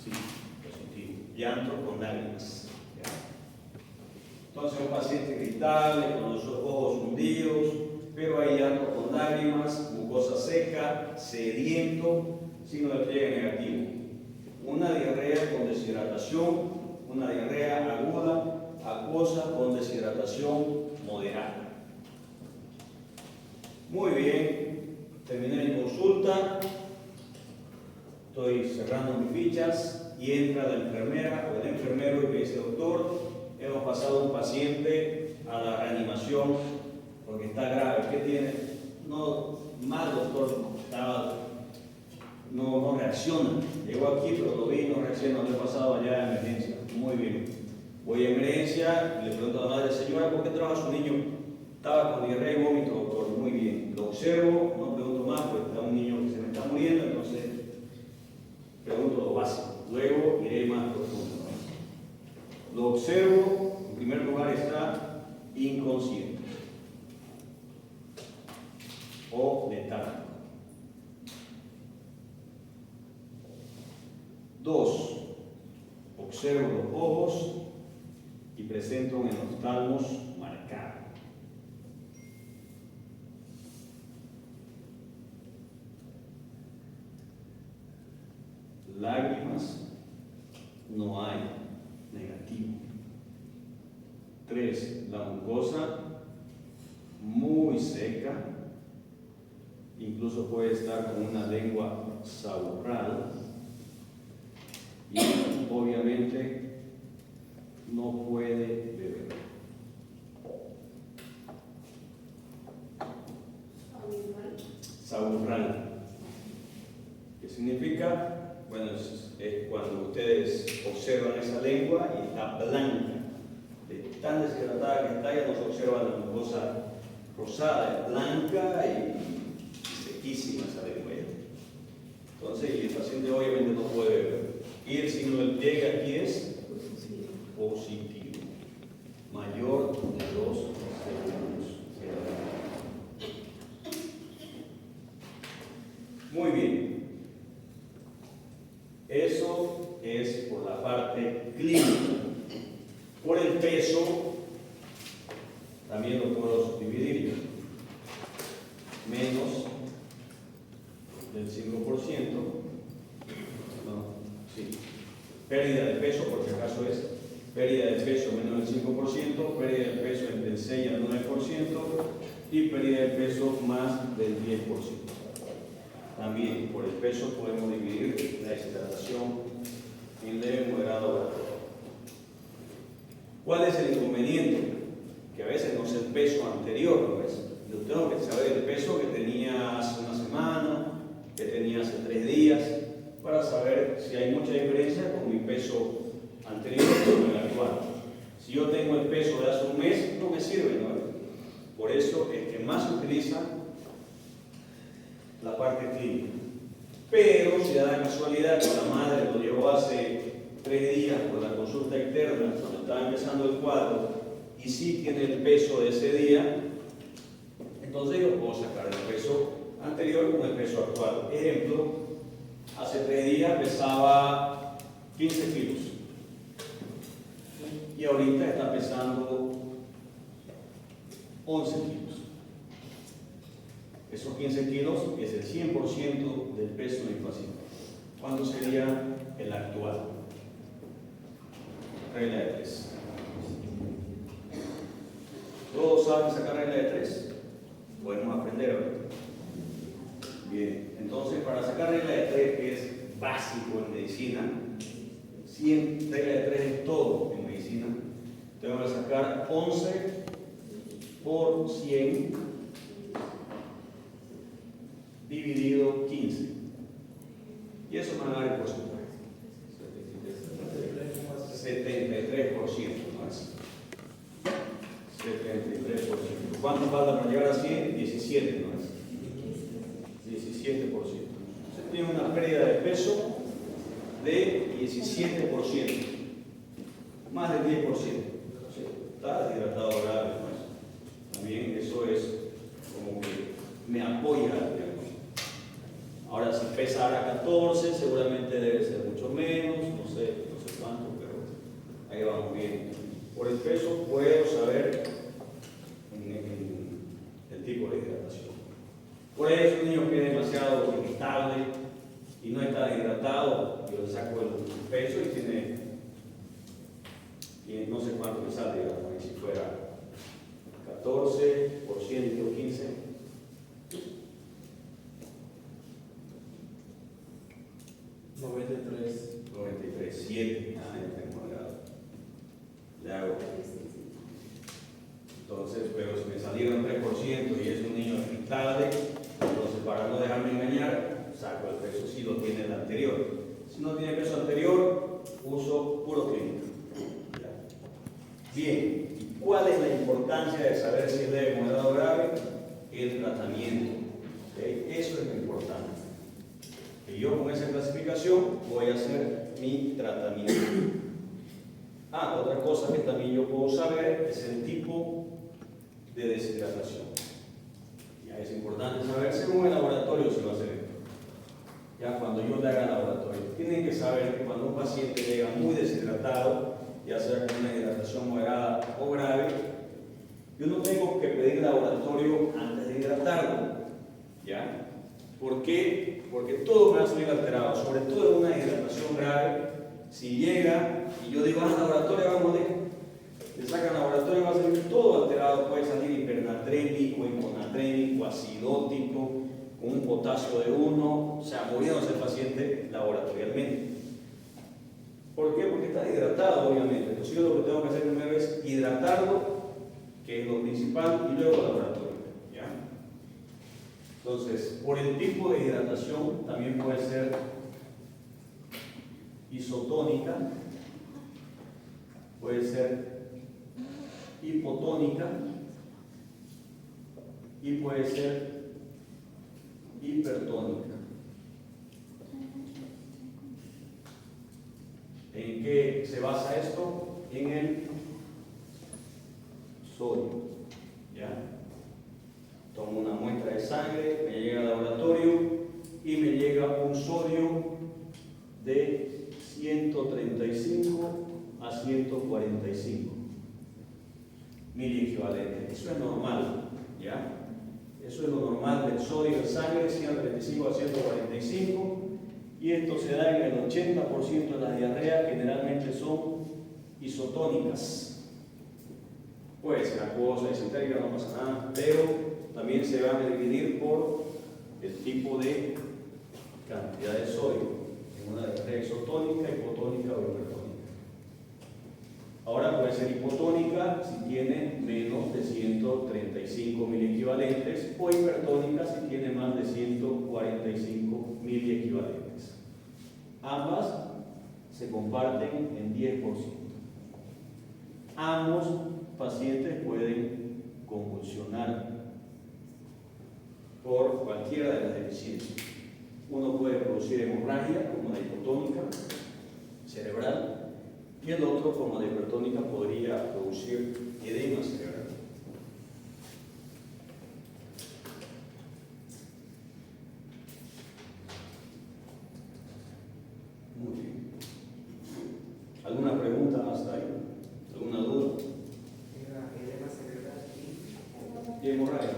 S2: Sí, positivo. Llanto con lágrimas. ¿Ya? Entonces un paciente irritable, con los ojos hundidos, pero hay llanto con lágrimas, mucosa seca, sediento, signo de pliegue negativo. Una diarrea con deshidratación, una diarrea aguda, acuosa con deshidratación moderada. Muy bien, terminé mi consulta, estoy cerrando mis fichas y entra la enfermera o el enfermero y me dice, doctor, hemos pasado un paciente a la reanimación porque está grave. ¿Qué tiene? No, mal doctor, no reacciona. Llegó aquí, pero lo vi, no reacciona, lo he pasado allá a emergencia. Muy bien. Voy a emergencia, le pregunto a la madre, señora, ¿por qué trabaja su niño? Estaba con diarrea y vómito, doctor. Muy bien. Lo observo, no pregunto más, porque está un niño que se me está muriendo, entonces pregunto lo básico. Luego iré más profundo. Lo observo, en primer lugar está inconsciente o letárgico. 2. Observo los ojos y presento un enoftalmos marcado. Lágrimas no hay, negativo. 3. La mucosa muy seca, incluso incluso puede estar con una lengua saurral y obviamente no puede beber. Saurral. ¿Qué significa? Bueno, es cuando ustedes observan esa lengua y está blanca. De tan deshidratada que está, ya no se observa la mucosa rosada, es blanca y sequísima esa lengua. Entonces, y el paciente obviamente no puede beber. Y el signo del pliegue aquí es positivo, mayor de 2 segundos. Muy bien. Eso es por la parte clínica. Por el peso, también lo puedo subdividir. Menos del 5%. No, sí. Pérdida de peso, por si acaso es pérdida de peso menos del 5%, pérdida de peso entre el 6 y el 9% y pérdida de peso más del 10%. También por el peso podemos dividir la deshidratación en leve, moderado o grave. ¿Cuál es el inconveniente? Que a veces no es el peso anterior, ¿no es? Yo tengo que saber el peso que tenía hace una semana, que tenía hace 3 días, para saber si hay mucha diferencia con mi peso anterior con el actual. Si yo tengo el peso de hace un mes, no me sirve, ¿no? Por eso es que más se utiliza la parte clínica. Pero si da la casualidad que la madre lo llevó hace 3 días por la consulta externa, cuando estaba empezando el cuadro, y sí tiene el peso de ese día, entonces yo puedo sacar el peso anterior con el peso actual. Ejemplo, hace 3 días pesaba 15 kilos y ahorita está pesando 11 kilos. Esos 15 kilos es el 100% del peso del paciente. ¿Cuánto sería el actual? Regla de 3. ¿Todos saben sacar regla de 3? Podemos aprender ahorita. Bien, entonces para sacar regla de 3, que es básico en medicina, 100, regla de 3 es todo en medicina, tengo que sacar 11 por 100 dividido 15. Y eso me va a dar el porcentaje. 73%, ¿no es? 73%. ¿Cuánto falta para llegar a 100? 17, ¿no es? 17%. Se tiene una pérdida de peso de 17%. Más del 10%. Está deshidratado grave, ¿no es? También eso es como que me apoya, digamos. Ahora, si pesa ahora 14, seguramente debe ser mucho menos, no sé cuánto, pero ahí vamos bien. Por el peso puedo saber el tipo de hidratación. Por eso un niño que es demasiado irritable y no está hidratado, yo le saco el peso y tiene no sé cuánto me sale, digamos, si fuera 14 por 100 o 15. 93, 7. Ah, ya tengo le hago. Entonces, pero si me salieron 3% y es un niño irritable, entonces para no dejarme engañar, saco el peso si lo tiene el anterior. Si no tiene peso anterior, uso puro clínico. Bien, ¿cuál es la importancia de saber si es leve, moderado o grave? El tratamiento. ¿Okay? Eso es lo importante. Y yo con esa clasificación voy a hacer mi tratamiento. Otra cosa que también yo puedo saber es el tipo de deshidratación. Ya es importante saber según el laboratorio si va a hacer esto. Ya cuando yo le haga el laboratorio, tienen que saber que cuando un paciente llega muy deshidratado, ya sea con una hidratación moderada o grave, yo no tengo que pedir laboratorio antes de hidratarlo. ¿Ya? ¿Por qué? Porque todo me va a salir alterado, sobre todo en una hidratación grave. Si llega y yo digo, laboratorio, vamos le sacan laboratorio, va a salir todo alterado, puede salir hipernatrémico, hiponatrémico, acidótico, con un potasio de 1, o sea, moviéndose el paciente laboratorialmente. ¿Por qué? Porque está hidratado, obviamente. Entonces yo lo que tengo que hacer primero es hidratarlo, que es lo principal, y luego laboratorio. ¿Ya? Entonces, por el tipo de hidratación, también puede ser isotónica, puede ser hipotónica y puede ser hipertónica. ¿En qué se basa esto? En el sodio. ¿Ya? Tomo una muestra de sangre, me llega al laboratorio y me llega un sodio de 135 a 145 miliequivalentes. Eso es normal, ¿ya? Eso es lo normal del sodio en sangre, 135 a 145, y esto se da en el 80% de las diarreas, generalmente son isotónicas. Puede ser acuosa, disentérica, no pasa nada, pero también se van a dividir por el tipo de cantidad de sodio. Una diarrea isotónica, hipotónica o hipertónica. Ahora puede ser hipotónica si tiene menos de 135 miliequivalentes o hipertónica si tiene más de 145 miliequivalentes. Ambas se comparten en 10%. Ambos pacientes pueden convulsionar por cualquiera de las deficiencias. Uno puede producir hemorragia, como la hipotónica cerebral, y el otro, como la hipertónica, podría producir edema cerebral. Muy bien. ¿Alguna pregunta hasta ahí? ¿Alguna duda?
S3: Edema cerebral
S2: Y hemorragia.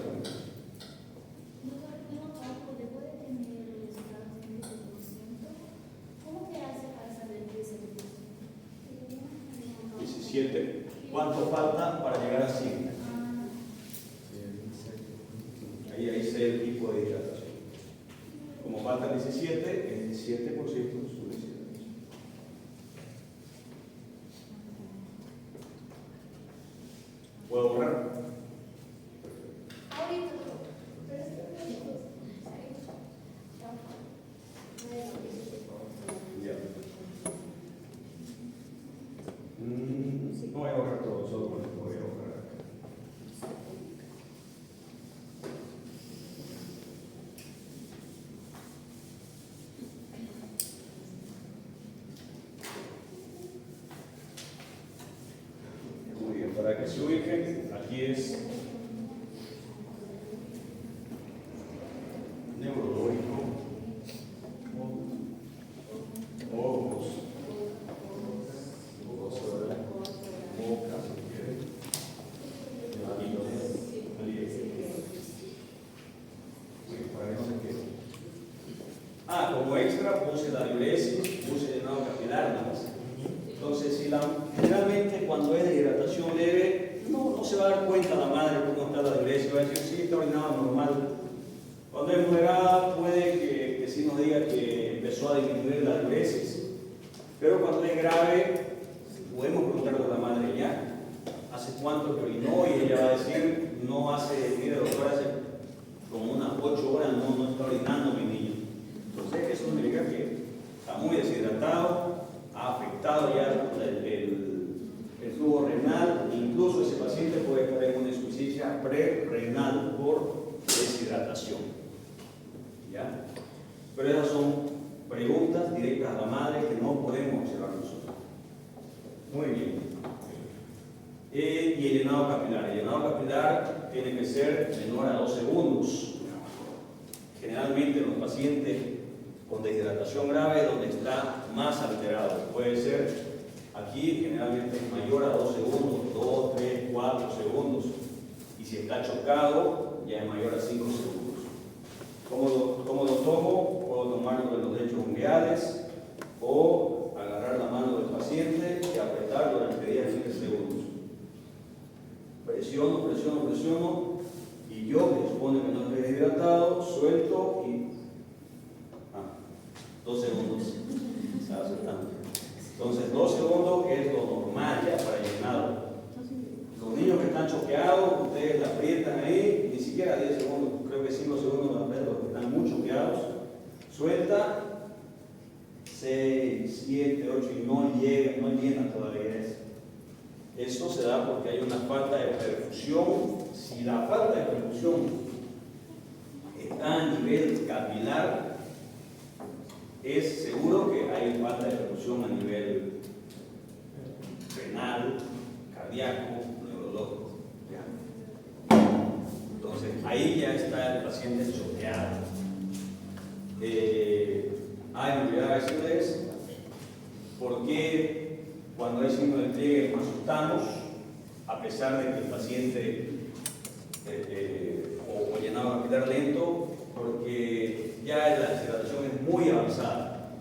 S2: ¿Cuánto falta para llegar a 100? Ahí sé el tipo de hidratación. Como falta 17, es 17% de su deshidratación. ¿Puedo borrar? No voy a borrar todo, solo voy a borrar acá. Muy bien, para que se ubiquen, aquí es neurológico, ojos, boca, si quieren. Como extra puse la diuresis, puse llenado capilar nada más. Entonces, generalmente cuando es de hidratación leve, no se va a dar cuenta la madre cómo está la diuresis, va a decir, sí, está orinado normal. Cuando es moderada, puede que sí nos diga que empezó a disminuir la diuresis, pero cuando es grave, podemos preguntarle a la madre ya, ¿hace cuánto que orinó? Y ella va a decir, no hace, mire doctor, hace como unas 8 horas no está orinando mi niño. Entonces eso significa que está muy deshidratado, ha afectado ya el flujo renal, incluso ese paciente puede estar en una insuficiencia prerrenal por deshidratación. ¿Ya? Pero esas son preguntas directas a la madre que no podemos observar nosotros. Muy bien. Y el llenado capilar. El llenado capilar tiene que ser menor a 2 segundos. Generalmente los pacientes con deshidratación grave donde está más alterado. Puede ser aquí generalmente es mayor a 2 segundos, 2, 3, 4 segundos. Y si está chocado ya es mayor a 5 segundos. ¿Cómo lo tomo? Puedo tomarlo de los lechos ungueales o agarrar la mano del paciente y apretar durante 10 a 15 segundos. Presiono y yo, que supone que no estoy deshidratado, suelto Entonces 2 segundos es lo normal ya para llenado. Los niños que están choqueados, ustedes la aprietan ahí, ni siquiera 10 segundos, creo que 5 segundos la aprietan, los que están muy choqueados. Suelta, 6, 7, 8 y no llena todavía eso. Eso se da porque hay una falta de perfusión. Si la falta de perfusión está a nivel capilar, es seguro que hay falta de perfusión a nivel renal, cardíaco, neurológico. Entonces, ahí ya está el paciente choqueado. Me olvidaba decirles por qué cuando hay signo de pliegue nos asustamos, a pesar de que el paciente o llenado capilar lento, porque ya la deshidratación es muy avanzada.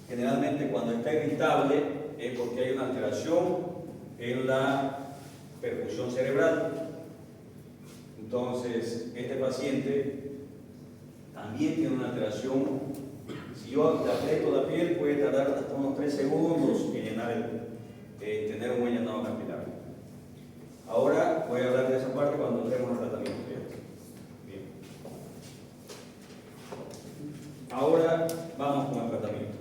S2: Generalmente cuando está irritable es porque hay una alteración en la perfusión cerebral. Entonces, este paciente también tiene una alteración. Si yo le aprieto la piel, puede tardar hasta unos 3 segundos en tener un buen llenado capilar. Ahora voy a hablar de esa parte cuando entremos al tratamiento. Bien. Ahora vamos con el tratamiento.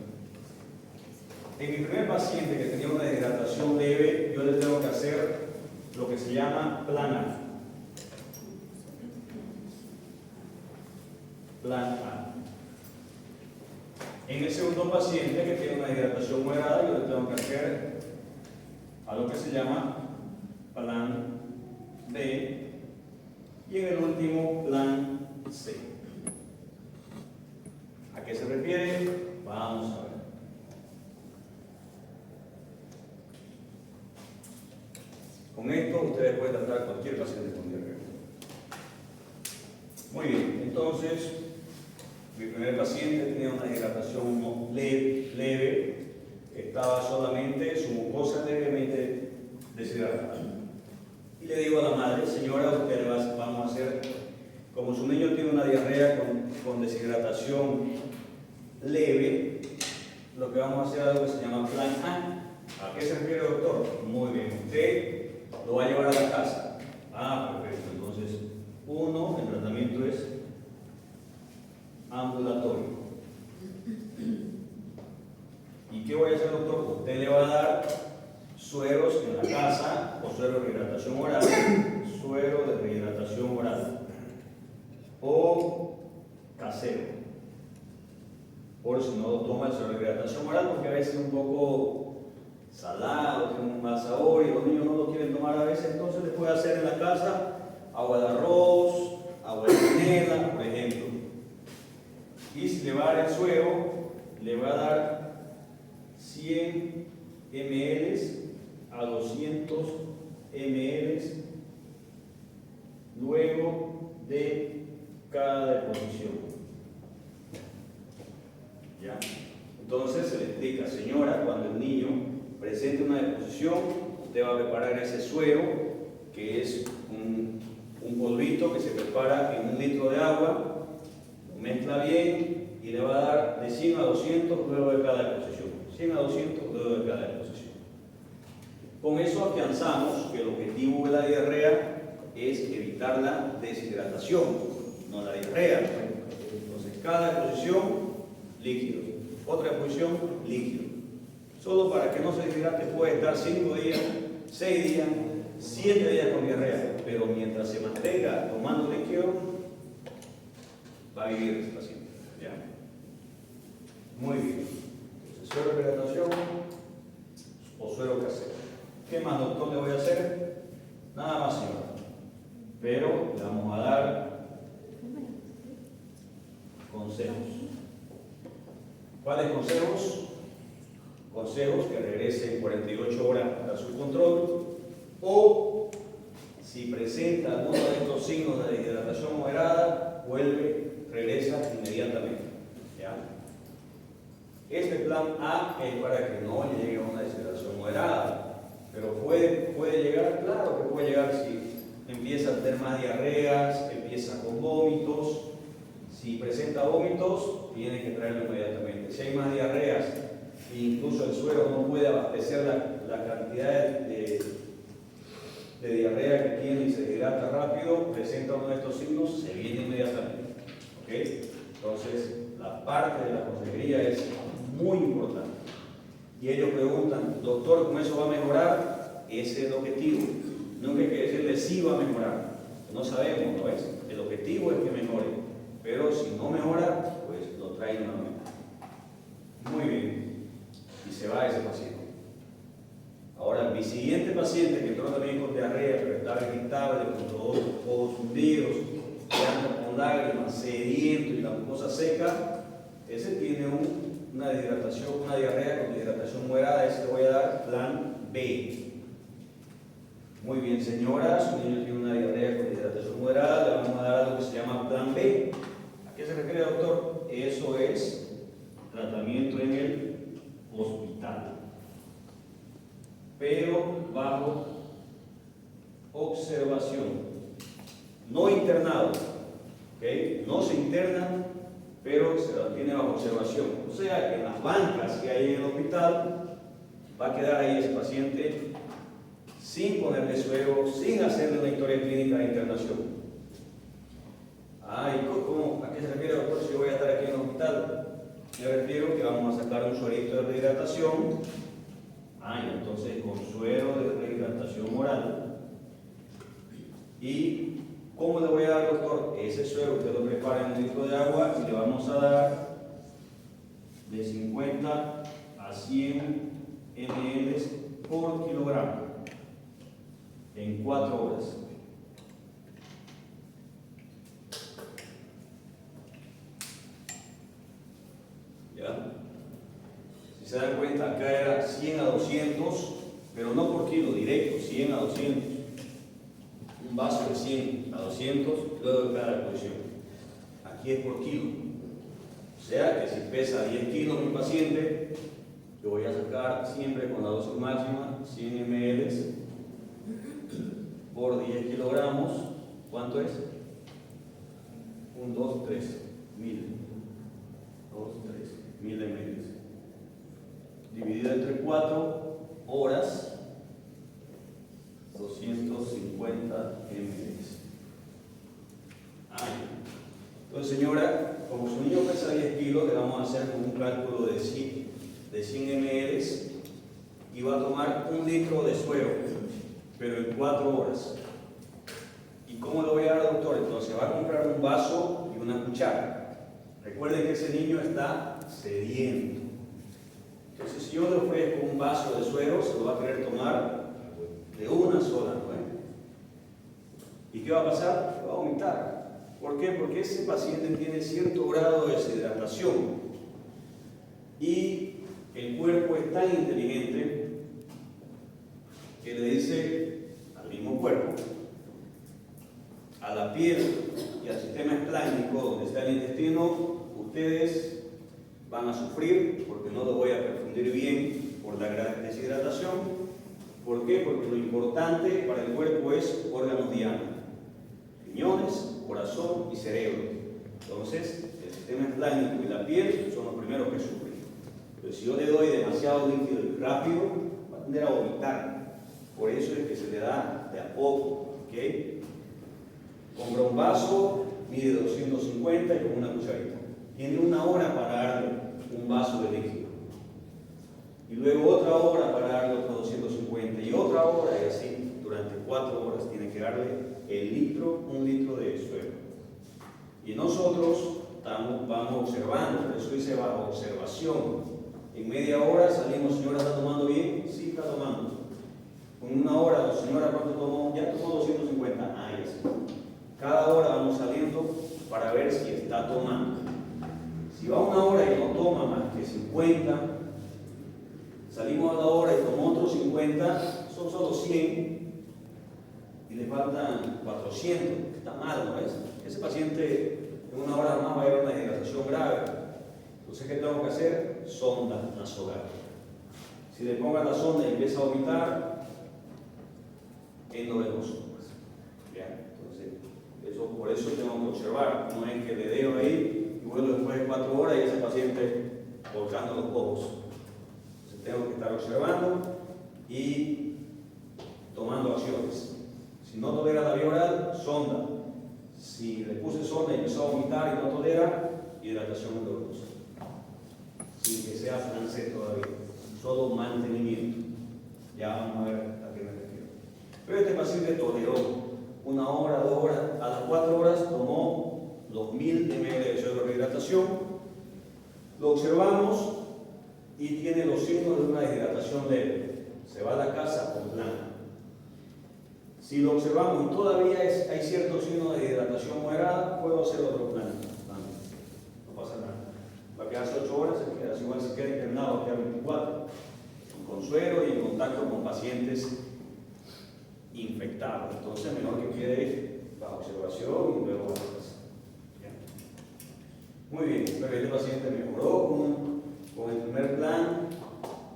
S2: En mi primer paciente que tenía una deshidratación leve, yo le tengo que hacer lo que se llama plan A. Plan A. En el segundo paciente que tiene una deshidratación moderada, yo le tengo que hacer a lo que se llama plan B. Y en el último, plan C. ¿A qué se refiere? Vamos a ver. Con esto ustedes pueden tratar a cualquier paciente con diarrea. Muy bien, entonces mi primer paciente tenía una deshidratación leve, estaba solamente su mucosa levemente deshidratada. Y le digo a la madre, señora, usted vamos a hacer, como su niño tiene una diarrea con deshidratación leve, lo que vamos a hacer es algo que se llama plan A. ¿A qué se refiere, doctor? Muy bien, usted lo va a llevar a la casa. Perfecto. Entonces, el tratamiento es ambulatorio. ¿Y qué voy a hacer, doctor? Usted le va a dar sueros en la casa, o suero de rehidratación oral, o casero. Por si no toma el suero de rehidratación oral, porque a veces es un poco salado, tiene un mal sabor y los niños no lo quieren tomar a veces, entonces le puede hacer en la casa agua de arroz, agua de canela, por ejemplo. Y si le va a dar el suero, le va a dar 100 ml a 200 ml luego de cada deposición. ¿Ya? Entonces se le explica, señora, cuando el niño presente una deposición, usted va a preparar ese suero, que es un polvito que se prepara en 1 litro de agua, lo mezcla bien y le va a dar de 100 a 200 luego de cada deposición. 100 a 200 luego de cada deposición. Con eso afianzamos que el objetivo de la diarrea es evitar la deshidratación, no la diarrea. Entonces, cada deposición, líquido. Otra deposición, líquido. Solo para que no se deshidrate puede estar 5 días, 6 días, 7 días con diarrea, pero mientras se mantenga tomando líquido, va a vivir ese paciente. ¿Ya? Muy bien. Entonces, suero de hidratación o suero casero. ¿Qué más, doctor, le voy a hacer? Nada más, señora. Pero le vamos a dar consejos. ¿Cuáles consejos? Consejos que regrese en 48 horas para su control, o si presenta alguno de estos signos de deshidratación moderada, regresa inmediatamente. ¿Ya? Este plan A es para que no llegue a una deshidratación moderada, pero puede llegar, claro que puede llegar si empieza a tener más diarreas, empieza con vómitos. Si presenta vómitos, tiene que traerlo inmediatamente. Si hay más diarreas incluso el suero no puede abastecer la cantidad de diarrea que tiene y se hidrata rápido, presenta uno de estos signos, se viene inmediatamente. ¿Ok? Entonces, la parte de la consejería es muy importante. Y ellos preguntan, doctor, ¿cómo eso va a mejorar? Ese es el objetivo. Nunca hay que decirle sí va a mejorar. No sabemos, ¿no es? El objetivo es que mejore. Pero si no mejora, pues lo trae nuevamente. Muy bien. Y se va ese paciente. Ahora, mi siguiente paciente que entró también con diarrea, pero estaba irritable, con todos los ojos hundidos, quedando con lágrimas, sediento y la mucosa seca, ese tiene una deshidratación, una diarrea con deshidratación moderada. Ese le voy a dar plan B. Muy bien, señora, su niño tiene una diarrea con deshidratación moderada, le vamos a dar algo que se llama plan B. ¿A qué se refiere, doctor? Eso es tratamiento en el hospital, pero bajo observación, no internado, ¿ok? No se internan, pero se lo tiene bajo observación. O sea que en las bancas que hay en el hospital va a quedar ahí ese paciente sin ponerle suero, sin hacerle una historia clínica de internación. ¿A qué se refiere, doctor, si yo voy a estar aquí en el hospital? Me refiero que vamos a sacar un suerito de rehidratación. Entonces con suero de rehidratación oral. ¿Y cómo le voy a dar, doctor? Ese suero usted lo prepara en un litro de agua y le vamos a dar de 50 a 100 ml por kilogramo en 4 horas. ¿Ya? Si se dan cuenta, acá era 100 a 200, pero no por kilo, directo, 100 a 200. Un vaso de 100 a 200, luego de cada posición. Aquí es por kilo. O sea que si pesa 10 kilos mi paciente, yo voy a sacar siempre con la dosis máxima 100 ml por 10 kilogramos. ¿Cuánto es? 1, 2, 3, 1000. 2, 3, 1000 ml. Dividido entre 4 horas, 250 ml. Entonces, señora, como su niño pesa 10 kilos, le vamos a hacer un cálculo de 100 ml y va a tomar 1 litro de suero, pero en 4 horas. ¿Y cómo lo voy a dar, doctor? Entonces va a comprar un vaso y una cuchara. Recuerden que ese niño está sediento. Entonces, si yo le ofrezco un vaso de suero, se lo va a querer tomar de una sola, ¿no? ¿Y qué va a pasar? Va a vomitar. ¿Por qué? Porque ese paciente tiene cierto grado de deshidratación y el cuerpo es tan inteligente que le dice al mismo cuerpo, a la piel y al sistema esplánico donde está el intestino, ustedes van a sufrir porque no lo voy a perfundir bien por la gran deshidratación. ¿Por qué? Porque lo importante para el cuerpo es órganos diana, riñones, corazón y cerebro. Entonces, el sistema esplánico y la piel son los primeros que sufren. Pero si yo le doy demasiado líquido y rápido, va a tender a vomitar. Por eso es que se le da de a poco. ¿Okay? Compra un vaso, mide 250 y con una cucharita. Tiene 1 hora para darle un vaso de líquido. Y luego otra hora para darle otros 250 y otra hora, y así durante 4 horas tiene que darle 1 litro de suero. Y nosotros vamos observando, por eso dice bajo observación. En media hora salimos, señora, ¿está tomando bien? Sí, está tomando. En 1 hora, señora, ¿cuánto tomó? Ya tomó 250. Ya sí. Cada hora vamos saliendo para ver si está tomando. Si va 1 hora y no toma más que 50, salimos a la hora y tomó otros 50, son solo 100 y le faltan 400. Está mal, ¿no es? Ese paciente en 1 hora más va a haber una deshidratación grave. Entonces, ¿qué tengo que hacer? Sonda nasogástrica. Si le pongo la sonda y empieza a vomitar, endovenoso. Entonces, por eso tengo que observar. No es que le dejo ahí y vuelvo después de 4 horas y ese paciente volcando los ojos. sea hidratación endovenosa, sin que sea plan C todavía, solo mantenimiento. Ya vamos a ver a qué me refiero. Pero este paciente toleró 1 hora, 2 horas, a las 4 horas tomó los 1000 ml de suero de rehidratación, lo observamos y tiene los signos de una deshidratación leve. Se va a la casa con plan. Si lo observamos y todavía hay ciertos signos de deshidratación moderada, puedo hacer otro plan. No pasa nada. Va a quedarse 8 horas, se queda, igual se queda internado, va a quedar 24. Con suero y en contacto con pacientes infectados. Entonces, mejor que quede bajo observación y luego a la casa. Muy bien, pero este paciente mejoró con el primer plan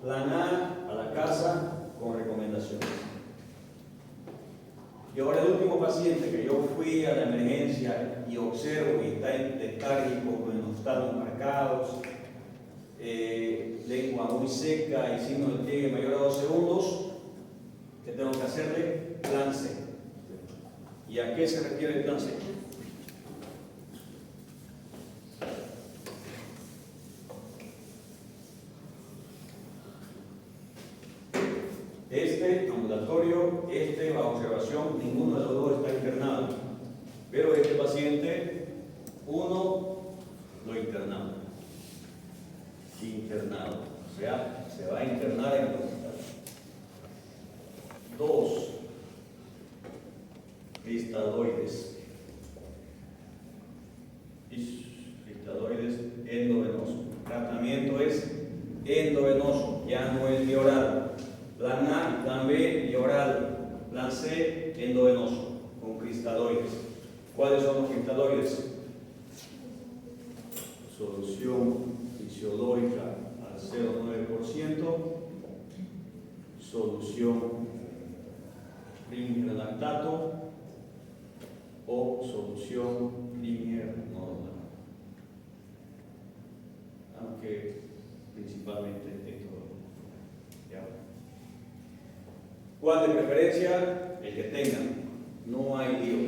S2: A la casa con recomendaciones. Y ahora el último paciente que yo fui a la emergencia y observo y está letárgico con los estados marcados, lengua muy seca y signo de pliegue mayor a 2 segundos, ¿qué tengo que hacerle? Plan C. ¿Y a qué se refiere el plan C? Este ambulatorio, este bajo observación, ninguno de los dos está internado. Pero este paciente, uno lo internado. O sea, se va a internar en el hospital. 2, cristadoides. Cristadoides endovenoso. Tratamiento es endovenoso, ya no es bioral. Plan A, plan B, bioral. Plan C, endovenoso, con cristadoides. ¿Cuáles son los cristadoides? Solución fisiológica al 0,9%, solución Ringer lactato o solución Ringer normal. Aunque principalmente esto. ¿Ya? ¿Cuál de preferencia? El que tengan. No hay lío,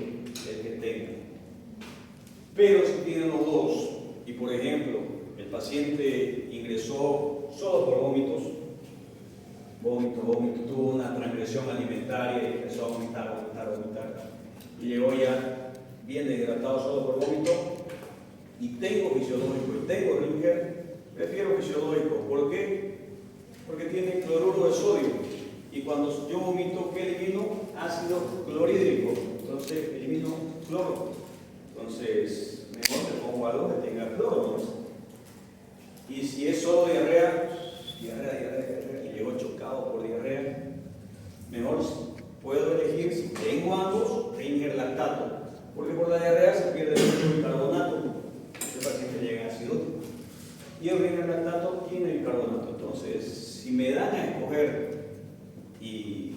S2: el que tengan. Pero si tienen los dos, y por ejemplo, el paciente ingresó solo por vómito, tuvo una transgresión alimentaria y empezó a vomitar, y llegó ya bien deshidratado solo por vómito, y tengo fisiológico y tengo Ringer, prefiero fisiológico. ¿Por qué? Porque tiene cloruro de sodio, y cuando yo vomito, ¿qué elimino? Ácido clorhídrico, entonces elimino cloro. Entonces, mejor me pongo algo que tenga cloro, ¿no? Y si es solo diarrea, y llego chocado por diarrea, mejor puedo elegir, si tengo ambos, Ringer lactato, porque por la diarrea se pierde mucho bicarbonato, el paciente llega ácido, y el Ringer lactato tiene bicarbonato. Entonces, si me dan a escoger y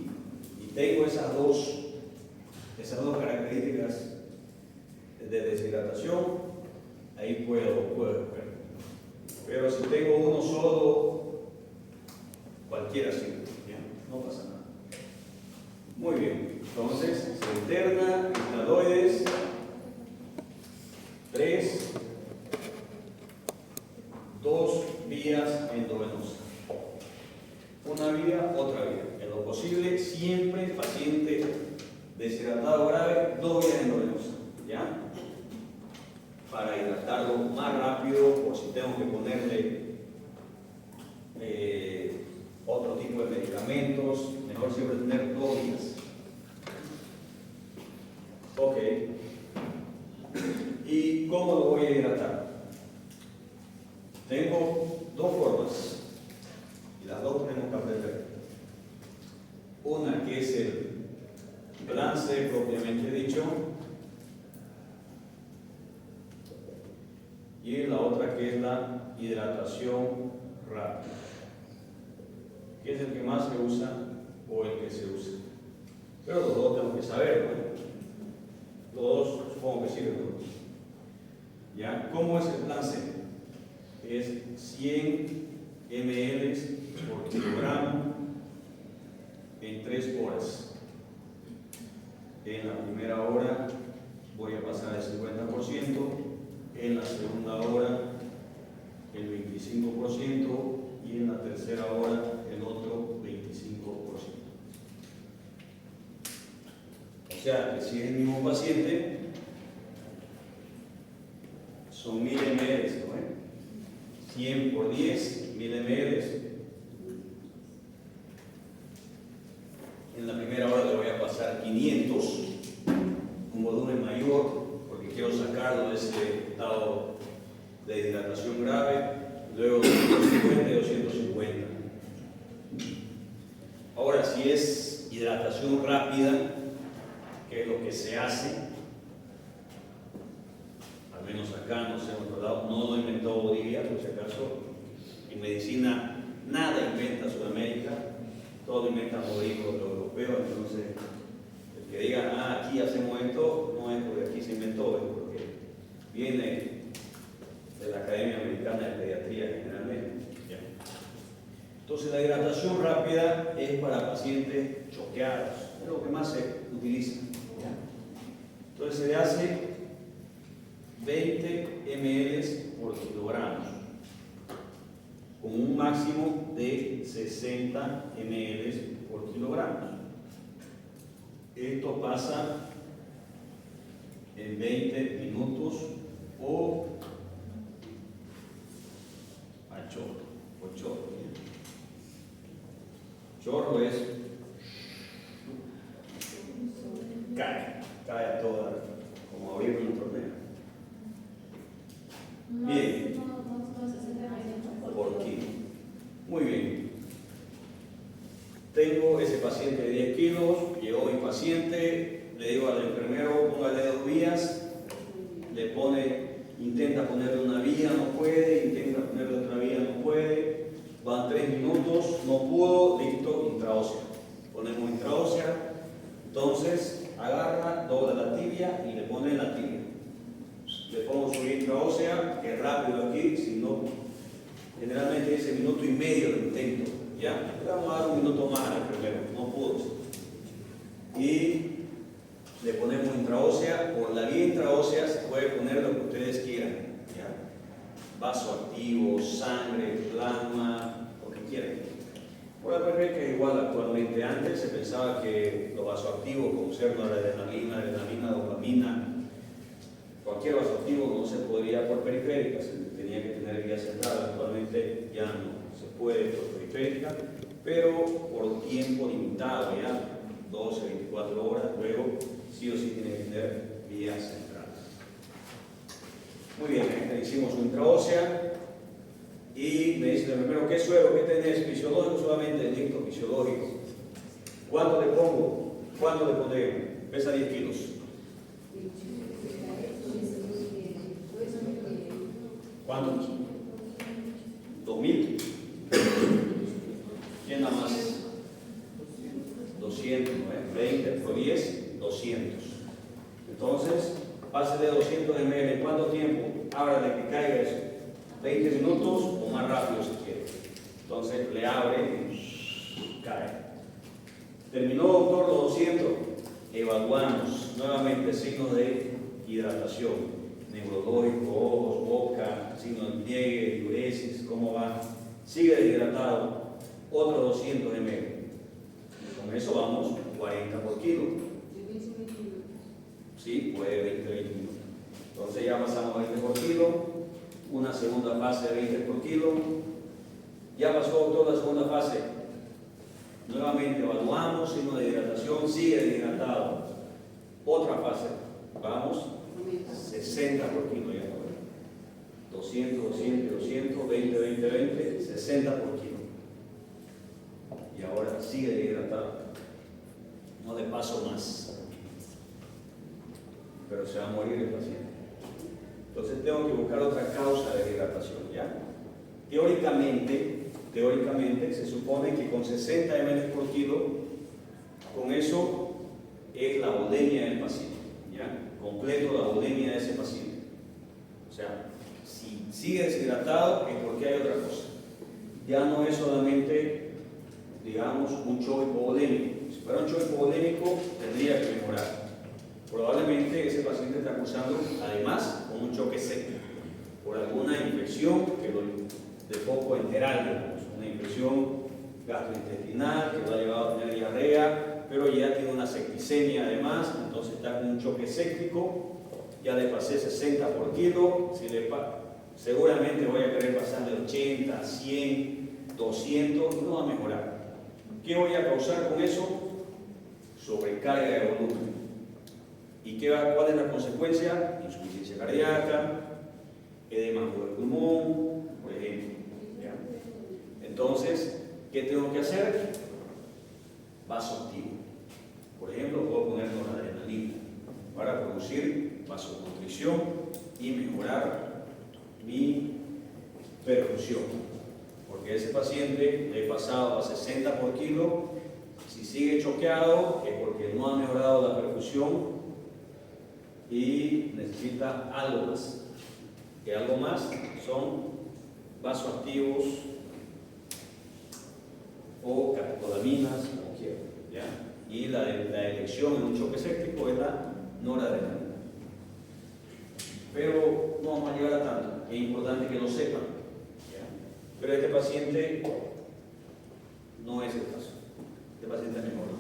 S2: tengo esas dos características de deshidratación, ahí puedo escoger. Pero si tengo uno solo, cualquiera sirve, ¿ya? No pasa nada. Muy bien, entonces se interna, cristadoides, 3, 2 vías endovenosas. Una vía, otra vía. En lo posible, siempre paciente deshidratado grave, 2 vías endovenosas, ¿ya? Para hidratarlo más rápido, por si tengo que ponerle otro tipo de medicamentos, mejor siempre tener 2 vías. Ok. ¿Y cómo lo voy a hidratar? Tengo 2 formas, y las 2 tenemos que aprender. Una que es el plan C propiamente dicho, y la otra que es la hidratación rápida, que es el que más se usa o el que se usa. Pero los dos tenemos que saber, ¿no? Los dos supongo que sirven, ¿no? ¿Ya? ¿Cómo es el plan C? Es 100 ml por kilogramo en 3 horas. En la primera hora voy a pasar el 50%, en la segunda hora el 25% y en la tercera hora el otro 25%. O sea, que si es el mismo paciente, son 1000 ml, ¿no? 100 por 10, 1000 ml. En la primera hora le voy a pasar 500, un volumen mayor, porque quiero sacarlo de ese estado de hidratación grave, luego 250 y 250. Ahora, si es hidratación rápida, que es lo que se hace, al menos acá, no sé en otro lado, no lo inventó Bolivia, por si acaso, en medicina nada inventa Sudamérica, todo lo inventan los gringos, los europeos, entonces el que diga, aquí hacemos esto, no es porque aquí se inventó, es porque viene de la Academia Americana de Pediatría generalmente. ¿Ya? Entonces la hidratación rápida es para pacientes choqueados, es lo que más se utiliza. ¿Ya? Entonces se le hace 20 ml por kilogramos, con un máximo de 60 ml por kilogramos. Esto pasa en 20 minutos o a chorro, o chorro. Chorro es cae a toda, como abrir un torneo. Bien, por kilo. Muy bien. Tengo ese paciente de 10 kilos, llegó mi paciente, le digo al enfermero, póngale 2 vías, le pone, intenta ponerle una vía, no puede, intenta ponerle otra vía, no puede, van 3 minutos, no pudo, listo, intraósea. Ponemos intraósea, entonces agarra, dobla la tibia y le pone en la tibia. Le pongo su intraósea, que es rápido aquí, si no, generalmente dice minuto y medio de intento, ¿ya? Le vamos a dar un minuto más al primero, no pudo. Y le ponemos intraósea, por la vía intraósea se puede poner lo que ustedes quieran, ¿ya? Vasoactivo, sangre, plasma, lo que quieran. Por la verdad que igual actualmente, antes se pensaba que los vasoactivos, como ser adrenalina, dopamina, cualquier vasoactivo no se podría por periférica, se tenía que tener vía central. Actualmente ya no se puede por periférica, pero por tiempo limitado, ya 12, 24 horas, luego sí o sí tiene que tener vía central. Muy bien, le hicimos una intraósea y me dice el enfermero, ¿qué suero? ¿Qué tenés? Fisiológico solamente, listo, fisiológico. ¿Cuánto le pongo? ¿Cuánto le pondré? Pesa 10 kilos. ¿Cuánto? 2000. ¿Quién da más? 200, ¿no? 20 por 10, 200. Entonces, pase de 200 ml. ¿En cuánto tiempo? Ábrale que caiga eso. 20 minutos o más rápido si quiere. Entonces, le abre y cae. Terminó, doctor, los 200. Evaluamos nuevamente signos de hidratación. Neurológico, ojos, boca, signo de pliegue, diuresis, cómo va. Sigue deshidratado, otros 200 ml. Con eso vamos 40 por kilo. Sí, puede 20 minutos. Entonces ya pasamos 20 por kilo, una segunda fase de 20 por kilo. Ya pasó toda la segunda fase. Nuevamente evaluamos, signo de hidratación, sigue deshidratado. Otra fase, vamos. 60 por kilo ya, 200, 200, 200, 20, 20, 20, 60 por kilo. Y ahora sigue deshidratado. No le paso más. Pero se va a morir el paciente. Entonces tengo que buscar otra causa de hidratación, ¿ya? Teóricamente se supone que con 60 ml por kilo, con eso es la volemia del paciente, ¿ya? Completo la volemia de ese paciente. O sea, si sigue deshidratado es porque hay otra cosa. Ya no es solamente, digamos, un choque hipovolémico. Si fuera un choque hipovolémico, tendría que mejorar. Probablemente ese paciente está cursando, además, con un choque séptico. infección que de foco enteral, digamos, una infección gastrointestinal que lo ha llevado a tener diarrea, pero ya tiene una septicemia además, entonces está con un choque séptico, ya le pasé 60 por kilo, seguramente voy a querer pasar de 80, 100, 200 y no va a mejorar. ¿Qué voy a causar con eso? Sobrecarga de volumen. ¿Y cuál es la consecuencia? Insuficiencia cardíaca, edema por el pulmón, por ejemplo. ¿Ya? Entonces, ¿qué tengo que hacer? Vasoactivo. Por ejemplo, puedo poner noradrenalina para producir vasoconstricción y mejorar mi perfusión. Porque ese paciente le he pasado a 60 por kilo, si sigue choqueado es porque no ha mejorado la perfusión y necesita algo más. Y algo más son vasoactivos o catecolaminas, como quieran, ¿ya? Y la elección en un choque séptico es la noradrenalina. Pero no vamos a llegar a tanto, es importante que lo sepan, ¿ya? Pero este paciente no es el caso, este paciente mejoró.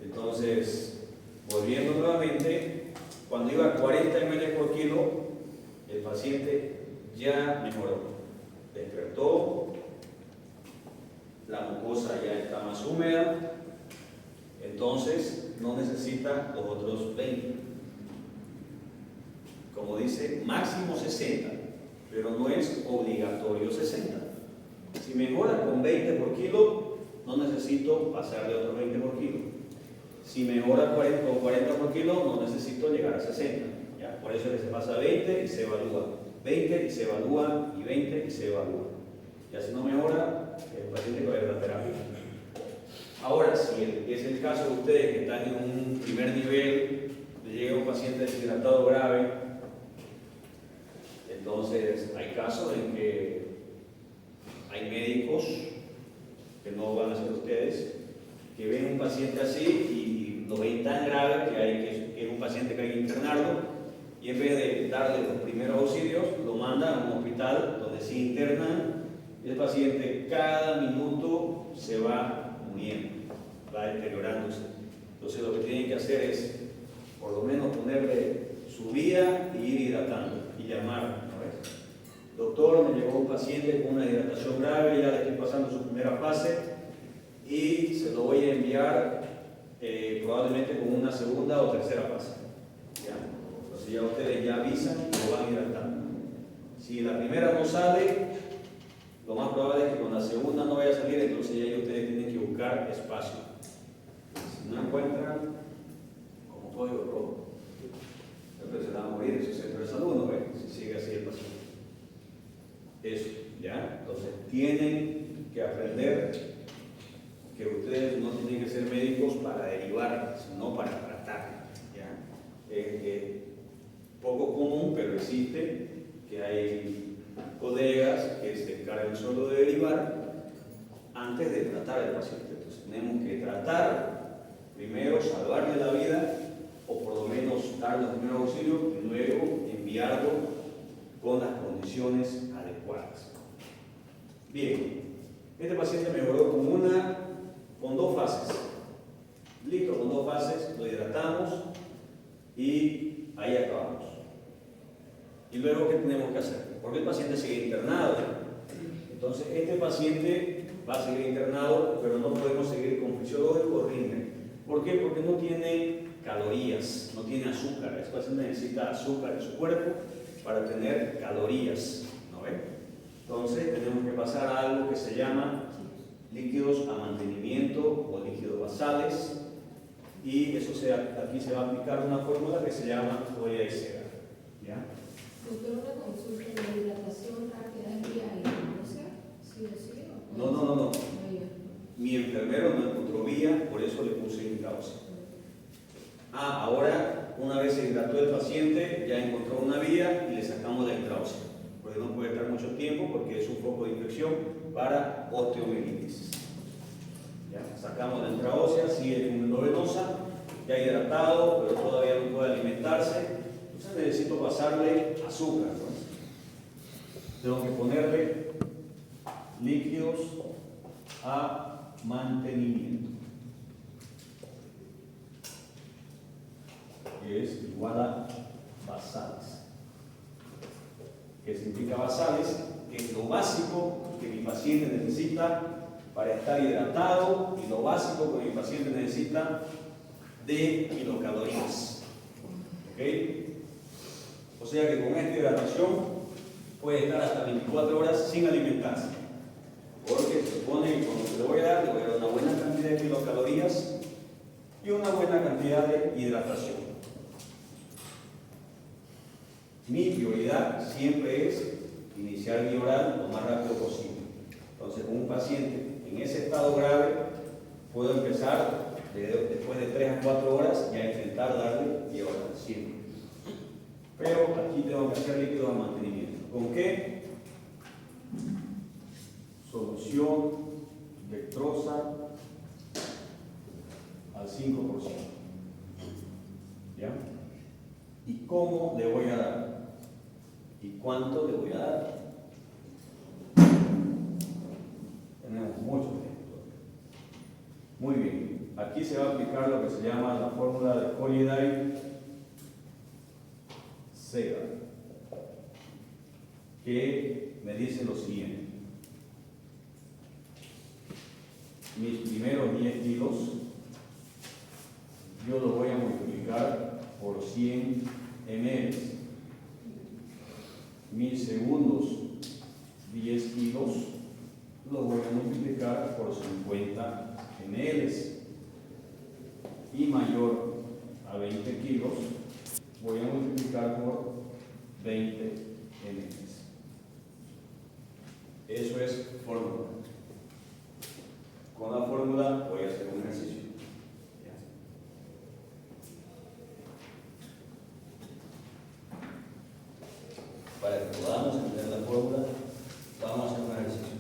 S2: Entonces, volviendo nuevamente, cuando iba a 40 ml por kilo, el paciente ya mejoró, despertó, la mucosa ya está más húmeda, entonces no necesita los otros 20. Como dice, máximo 60, pero no es obligatorio 60. Si mejora con 20 por kilo, no necesito pasar de otros 20 por kilo. Si mejora con 40 por kilo, no necesito llegar a 60. ¿Ya? Por eso es que se pasa a 20 y se evalúa. 20 y se evalúa, y 20 y se evalúa. Ya si no mejora, el paciente va a ir a la terapia. Ahora, si es el caso de ustedes que están en un primer nivel, le llega un paciente deshidratado grave, entonces hay casos en que hay médicos, que no van a ser ustedes, que ven un paciente así y lo ven tan grave que es un paciente que hay que internarlo, y en vez de darle los primeros auxilios, lo mandan a un hospital donde se internan y el paciente cada minuto se va muriendo, va deteriorándose. Entonces lo que tienen que hacer es por lo menos ponerle su vía y ir hidratando y llamar. Doctor, me llegó un paciente con una hidratación grave, ya le estoy pasando su primera fase y se lo voy a enviar probablemente con una segunda o tercera fase. ¿Ya? Entonces ya ustedes ya avisan y lo van hidratando. Si la primera no sale, lo más probable es que con la segunda no vaya a salir, entonces ya ustedes tienen que buscar espacio. Si no encuentran, como código rojo, entonces se va a morir en su centro de salud, ¿no ven? Si sigue así el paciente. Eso, ¿ya? Entonces tienen que aprender que ustedes no tienen que ser médicos para derivar, sino para tratar, ¿ya? Es poco común, pero existe que hay colegas que se encargan solo de derivar antes de tratar al paciente. Entonces tenemos que tratar, primero salvarle la vida, o por lo menos dar los primeros auxilios, y luego enviarlo con las condiciones adecuadas. Bien, este paciente mejoró con 2 fases. Listo, con 2 fases, lo hidratamos y ahí acabamos. ¿Y luego qué tenemos que hacer? Porque el paciente sigue internado. Entonces, este paciente va a seguir internado, pero no podemos seguir con fisiológico Ringer. ¿Por qué? Porque no tiene calorías, no tiene azúcar. Este paciente necesita azúcar en su cuerpo para tener calorías, ¿no ven? Entonces tenemos que pasar a algo que se llama líquidos a mantenimiento o líquidos basales, y eso aquí se va a aplicar una fórmula que se llama Foya y Cera. ¿Ya?
S4: Doctor, una consulta, la hidratación rápida es vía hidroxia, ¿sí o sí?
S2: No. Mi enfermero no encontró vía, por eso le puse intrausia. Ahora, una vez se hidrató el paciente, ya encontró una vía y le sacamos la intrausia, porque no puede estar mucho tiempo porque es un foco de infección para osteomielitis. Ya, sacamos la intraósea, sigue con endovenosa, ya hidratado, pero todavía no puede alimentarse, entonces necesito pasarle azúcar, ¿no? tengo que ponerle líquidos a mantenimiento, que es igual a basales. ¿Qué significa basales? Que es lo básico que mi paciente necesita para estar hidratado y lo básico que mi paciente necesita de kilocalorías. ¿Ok? O sea que con esta hidratación puede estar hasta 24 horas sin alimentarse. Porque se supone que cuando se le voy a dar una buena cantidad de kilocalorías y una buena cantidad de hidratación. Mi prioridad siempre es iniciar mi oral lo más rápido posible. Entonces, con un paciente en ese estado grave, puedo empezar después de 3 a 4 horas y a intentar darle mi oral siempre. Pero aquí tengo que hacer líquidos de mantenimiento. ¿Con qué? Solución dextrosa al 5%. ¿Ya? ¿Y cómo le voy a dar? ¿Y cuánto le voy a dar? Tenemos muchos ejemplos. Muy bien. Aquí se va a aplicar lo que se llama la fórmula de Collie-Day-Sega, que me dice lo siguiente. Mis primeros 10 kilos yo los voy a multiplicar por 100 ml. Mis segundos 10 kilos los voy a multiplicar por 50 ml. Y mayor a 20 kilos voy a multiplicar por 20 ml. Eso es fórmula. Con la fórmula voy a hacer un ejercicio. Para que podamos entender la fórmula, vamos a hacer un ejercicio.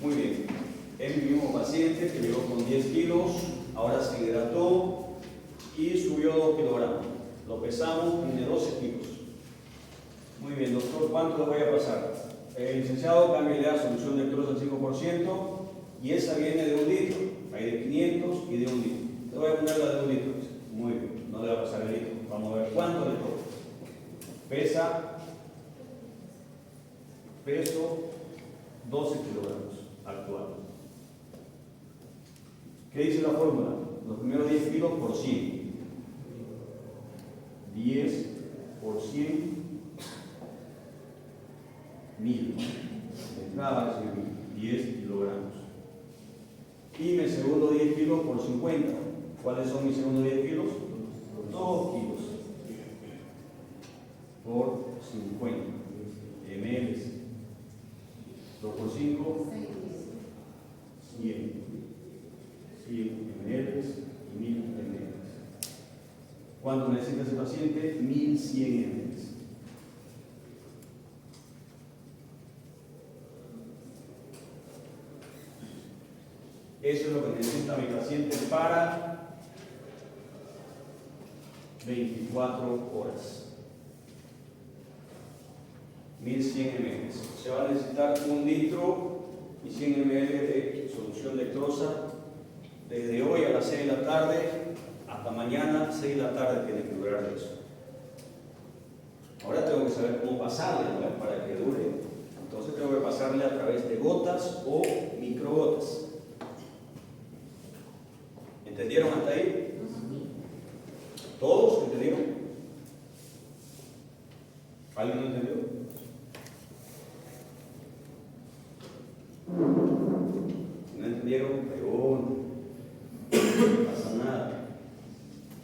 S2: Muy bien. Es mi mismo paciente que llegó con 10 kilos, ahora se hidrató y subió 2 kilogramos. Lo pesamos en de 12 kilos. Muy bien, doctor, ¿cuánto le voy a pasar? Licenciado, cámbiale la solución dextrosa al 5% y esa viene de 1 litro. Hay de 500 y de 1 litro. Le voy a poner la de 1 litro. Muy bien, no le va a pasar el litro. Vamos a ver cuánto le toca. Peso 12 kilogramos actual. ¿Qué dice la fórmula? Los primeros 10 kilos por 100. 10 por 100, 1000. Entrada va a 10 kilogramos. Y mi segundo 10 kilos por 50. ¿Cuáles son mis segundos 10 kilos? 2 kilos por 50 ml. 2 por 5, 100. 100 ml y 1000 ml. ¿Cuánto necesita ese paciente? 1100 ml. Eso es lo que necesita mi paciente para 24 horas. 1100 ml. Se va a necesitar 1 litro y 100 ml de solución dextrosa desde hoy a las 6 de la tarde hasta mañana 6 de la tarde tiene que durar eso. Ahora tengo que saber cómo pasarle, ¿no? Para que dure. Entonces tengo que pasarle a través de gotas o microgotas. ¿Entendieron hasta ahí? ¿Todos entendieron? ¿Alguien no entendió? Si no entendieron, pregunten. No pasa nada.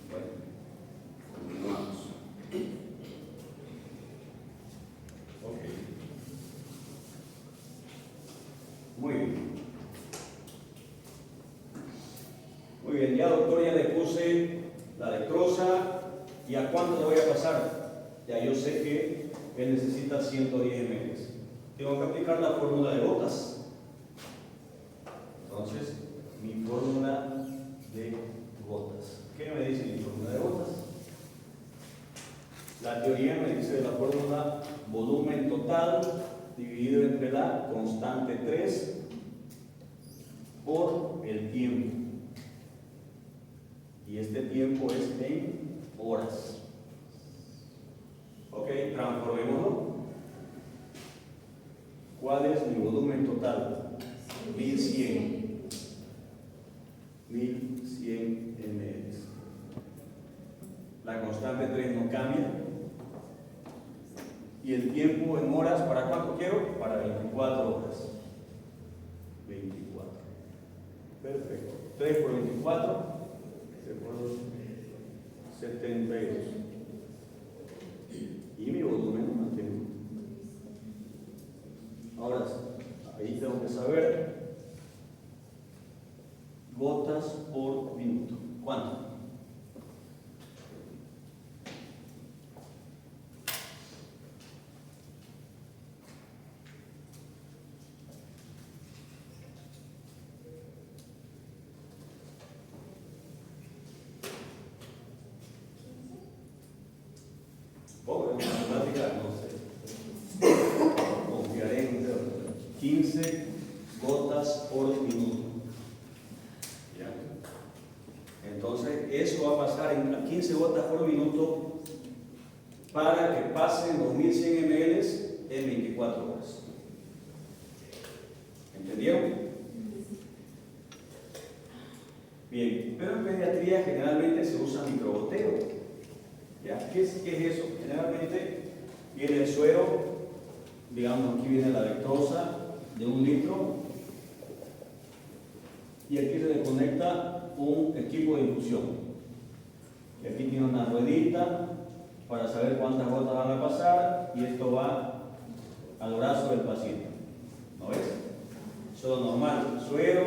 S2: Bueno, continuamos. Ok. Muy bien. Muy bien, ya doctor, ya le puse la dextrosa. ¿Y a cuánto le voy a pasar? Ya yo sé que él necesita 110 ml. Tengo que aplicar la fórmula de gotas. Entonces, mi fórmula de gotas. ¿Qué me dice mi fórmula de gotas? La teoría me dice de la fórmula volumen total dividido entre la constante 3 por el tiempo. Y este tiempo es en horas. Ok, transformémoslo. ¿Cuál es mi volumen total? 1100. 1100 ml. La constante 3 no cambia. Y el tiempo en horas, ¿para cuánto quiero? Para 24 horas. 24. Perfecto. 3 por 24, se fueron 72. Y mi volumen lo mantengo. Ahora, ahí tengo que saber gotas por minuto. ¿Cuánto? Pobre matemática, no sé. Confiaré en Dios. 15 gotas por minuto. ¿Ya? Entonces, eso va a pasar en 15 gotas por minuto para que pasen 2100 ml en 24 horas. ¿Entendieron? Bien, pero en pediatría generalmente se usa microgoteo. ¿Ya? ¿Qué es eso? Generalmente viene el suero, digamos aquí viene la lactosa de 1 litro y aquí se le conecta un equipo de infusión. Y aquí tiene una ruedita para saber cuántas gotas van a pasar y esto va al brazo del paciente. ¿No ves? Eso es lo normal: suero,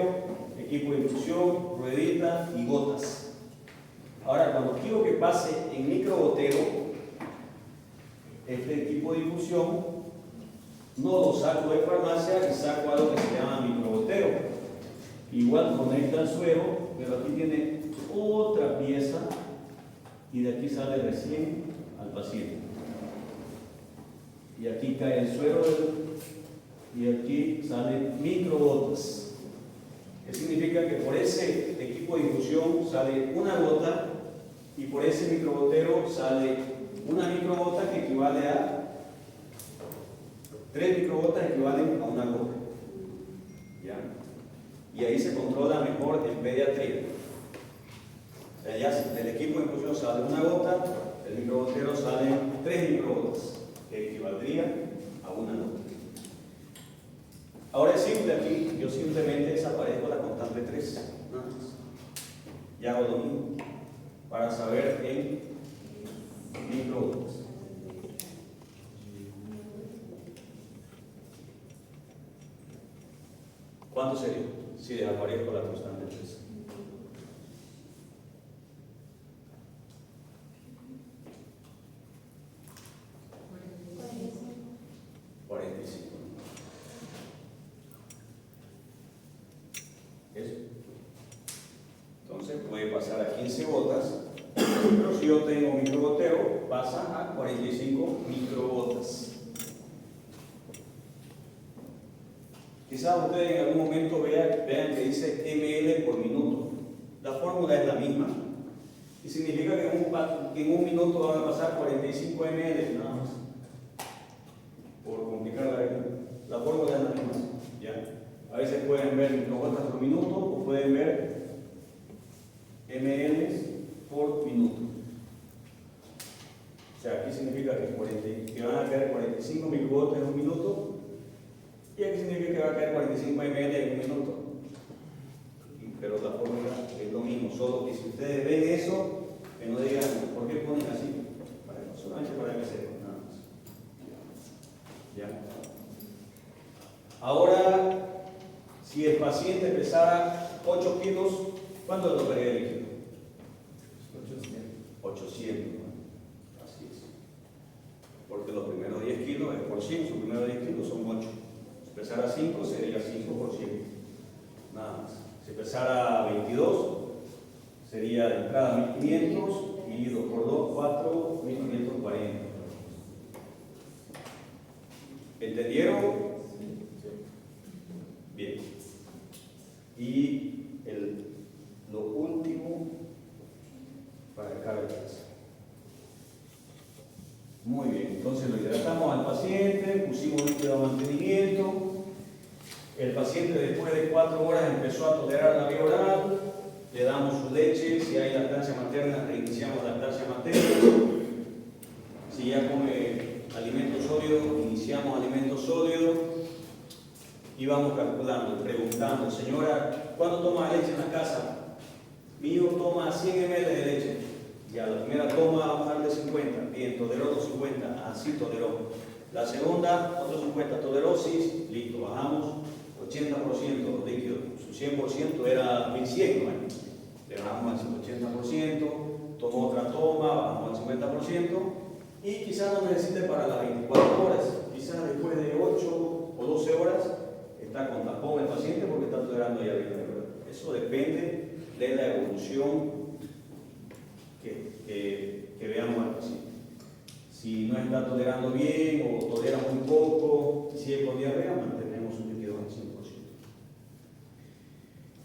S2: equipo de infusión, ruedita y gotas. Ahora, cuando quiero que pase en microgoteo, este equipo de infusión no lo saco de farmacia y saco algo que se llama microgoteo. Igual conecta el suero, pero aquí tiene otra pieza y de aquí sale recién al paciente. Y aquí cae el suero y aquí salen microgotas. ¿Qué significa? Que por ese equipo de infusión sale una gota y por ese microgotero sale una microgota que equivale a 3 microgotas equivalen a una gota. ¿Ya? Y ahí se controla mejor en pediatría. O sea, ya del equipo de infusión sale una gota, del microgotero salen 3 microgotas, que equivaldría a una gota. Ahora es simple aquí, yo simplemente desaparezco la constante 3. Nada más. Y hago lo mismo para saber en microgotas. ¿Cuánto sería si desaparezco la constante 3? Eso. Entonces puede pasar a 15 gotas, pero si yo tengo microgoteo, pasa a 45 microgotas. Quizás ustedes en algún momento vean que dice ml por minuto. La fórmula es la misma y significa que en un minuto van a pasar 45 ml nada más. Por complicar la vida, la fórmula es la misma. ¿Ya? A veces pueden ver microgotas por minuto o pueden ver ml por minuto. O sea, aquí significa que van a caer 45 microgotas en un minuto. Y aquí significa que va a caer 45 ml en un minuto. Pero la fórmula es lo mismo, solo que si ustedes ven eso, que no digan, ¿por qué ponen así? Solamente para que sepan, nada más. ¿Ya? Ahora, si el paciente pesara 8 kilos, ¿cuánto lo debería el líquido? 800, ¿no? Así es. Porque los primeros 10 kilos es por 100, sus primeros 10 kilos son 8. Si pesara 5 sería 5 por 100, nada más. Si pesara 22 sería de entrada 1500 y 2 por 2, 4, 1540. ¿Entendieron? Bien. Y lo último para cada casa. Muy bien, entonces lo hidratamos al paciente, pusimos líquido de mantenimiento. El paciente después de 4 horas empezó a tolerar la vía oral. Le damos su leche, si hay lactancia materna, reiniciamos lactancia materna. Si ya come alimentos sólidos, iniciamos alimentos sólidos. Y vamos calculando, preguntando, señora, ¿cuánto toma leche en la casa? Mi hijo toma 100 ml de leche. Ya la primera toma, vamos a darle 50. Bien, toleró los 50, así toleró. La segunda, otros 50, tolerosis, listo, bajamos 80% líquido. Su 100% era 1100, ¿no? Le bajamos al 80%, tomó otra toma, bajamos al 50%, y quizás no necesite para las 24 horas, quizás después de 8 o 12 horas está con tapón el paciente porque está tolerando ya bien, ¿verdad? Eso depende de la evolución que veamos al paciente. Si no está tolerando bien o tolera muy poco, si sigue con diarrea, mantenemos un líquido al 100%.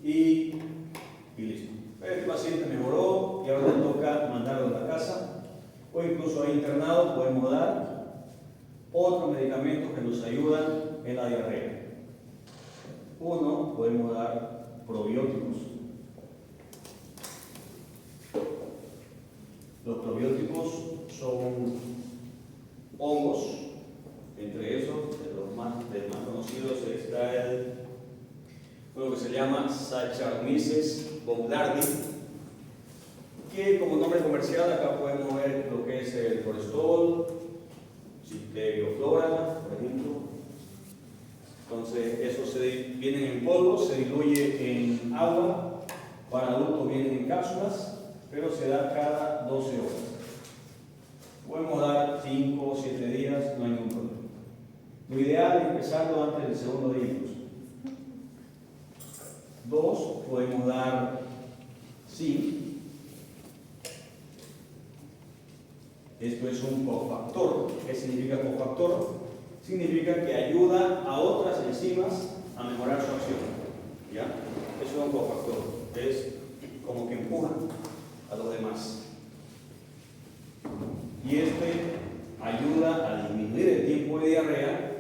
S2: Y listo. El paciente mejoró y ahora le toca mandarlo a la casa, o incluso ahí internado podemos dar otros medicamentos que nos ayudan en la diarrea. Uno, podemos dar probióticos. Los probióticos son hongos, entre esos, de los más conocidos está uno que se llama Saccharomyces boulardii, que como nombre comercial acá podemos ver lo que es el colesterol, Citerioflora, por ejemplo. Entonces, esos vienen en polvo, se diluye en agua, para adultos vienen en cápsulas, pero se da cada 12 horas. Podemos dar 5 o 7 días, no hay ningún problema. Lo ideal es empezarlo antes del segundo día incluso. 2, podemos dar zinc. Esto es un cofactor. ¿Qué significa cofactor? Significa que ayuda a otras enzimas a mejorar su acción. ¿Ya? Eso es un cofactor. Es como que empuja a los demás. Y ayuda a disminuir el tiempo de diarrea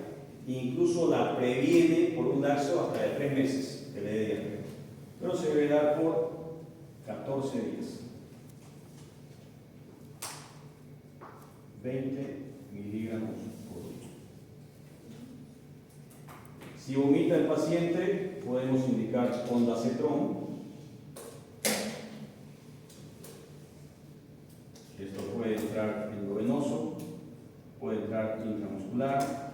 S2: e incluso la previene por un lapso hasta de 3 meses que le dé diarrea. Pero se debe dar por 14 días. 20 miligramos por litro. Si vomita el paciente, podemos indicar ondansetron. Esto puede entrar en lo venoso, puede entrar intramuscular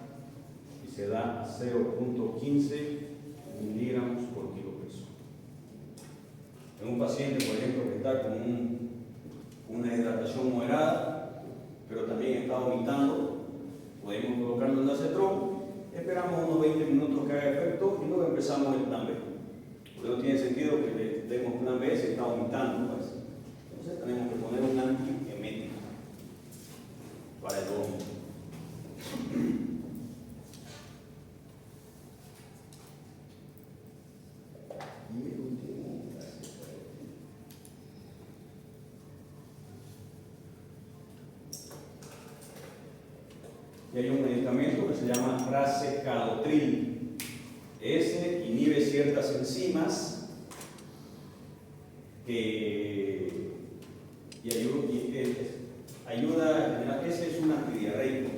S2: y se da 0.15 miligramos por kilo peso. En un paciente, por ejemplo, que está con una hidratación moderada, pero también está vomitando, podemos colocarlo en ondansetron, esperamos unos 20 minutos que haga efecto y luego empezamos el plan B. Porque no tiene sentido que le demos plan B si está vomitando, pues. Entonces tenemos que poner un antiemético para el vómito. Y el último, y hay un medicamento que se llama racecadotril. Ese inhibe ciertas enzimas y ayuda a generar. Ese es un antidiarreico,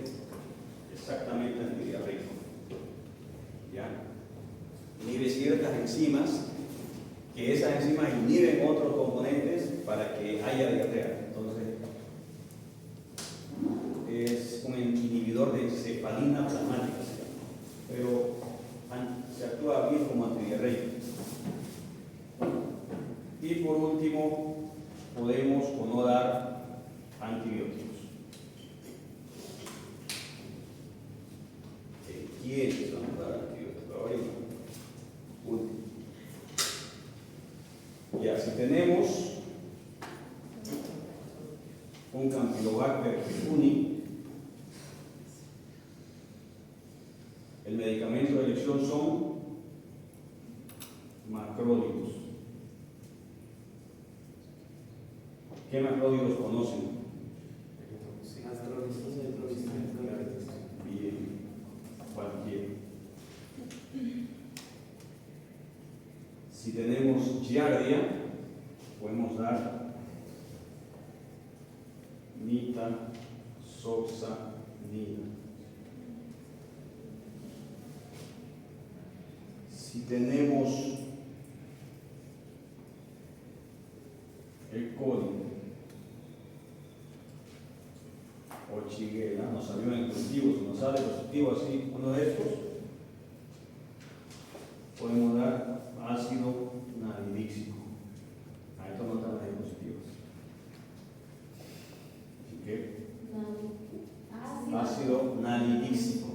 S2: exactamente antidiarreico. ¿Ya? Inhibe ciertas enzimas, que esas enzimas inhiben otros componentes para que haya diarrea. Entonces, es un inhibidor de cefalina plasmática, pero se actúa bien como antidiarreico. Y por último, podemos o no dar antibióticos. ¿Quiénes van a dar antibióticos? Ahorita. Último. Ya, si tenemos un Campylobacter jejuni, El medicamento de elección son macrólidos. ¿Qué macrólidos conocen? Bien, cualquiera. Si tenemos giardia, podemos dar nitazoxanida. Si tenemos el cólico o chiguela, nos salió en positivo, si nos sale positivo así, uno de estos, podemos dar ácido nalidíxico. A esto no están las diapositivas. ¿Qué? Ácido nalidíxico.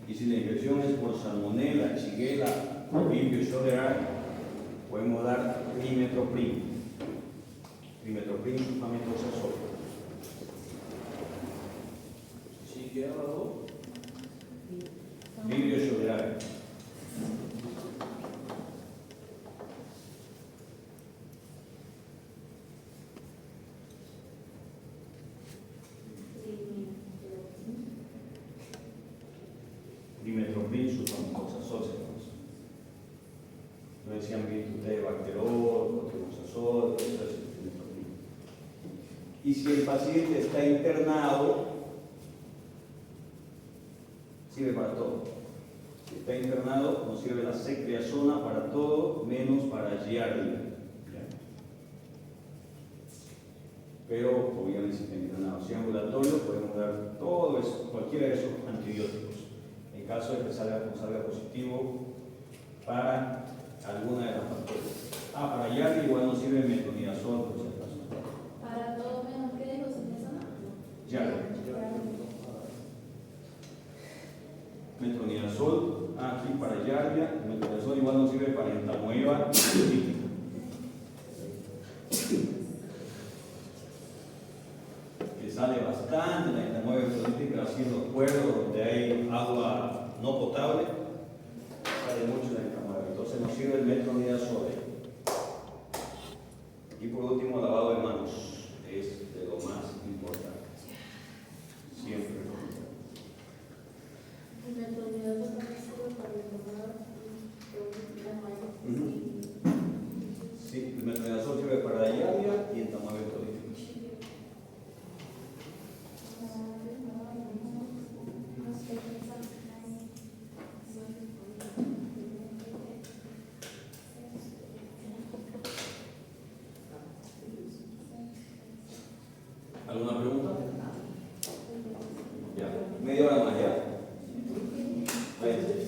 S2: Y si la infección es por salmonela, shigella o Vibrio cholerae, podemos dar trimetoprim. Trimetoprim sulfamethoxazol.
S3: ¿Shigella o?
S2: Vibrio cholerae. Trimetoprim sulfamethoxazol se conoce. No decían bien ustedes bacterol, cotrimoxazol, trimetoprim. Y si el paciente está internado, sirve para todo. Si está internado, nos sirve la sectriazona para todo, menos para giardia. Pero, obviamente, si está internado, si ambulatorio, podemos dar todo eso, cualquiera de esos antibióticos. En caso de que salga positivo para alguna de las bacterias. Para giardia igual nos sirve metronidazol, por si acaso.
S4: Para todo menos que dijo, se empieza a
S2: Giardia. Metronidazol, aquí para giardia, metronidazol igual nos sirve para entamoeba política. Que sale bastante la entamoeba política haciendo cuerdos donde hay agua no potable, sale mucho la entamoeba. Entonces nos sirve el metronidazol. Y por último, lavado de manos es de lo más importante. Siempre. Sí, el metronidazol sirve para la giardia y entamoeba política. ¿Alguna pregunta? Ya, media hora más ya. 20.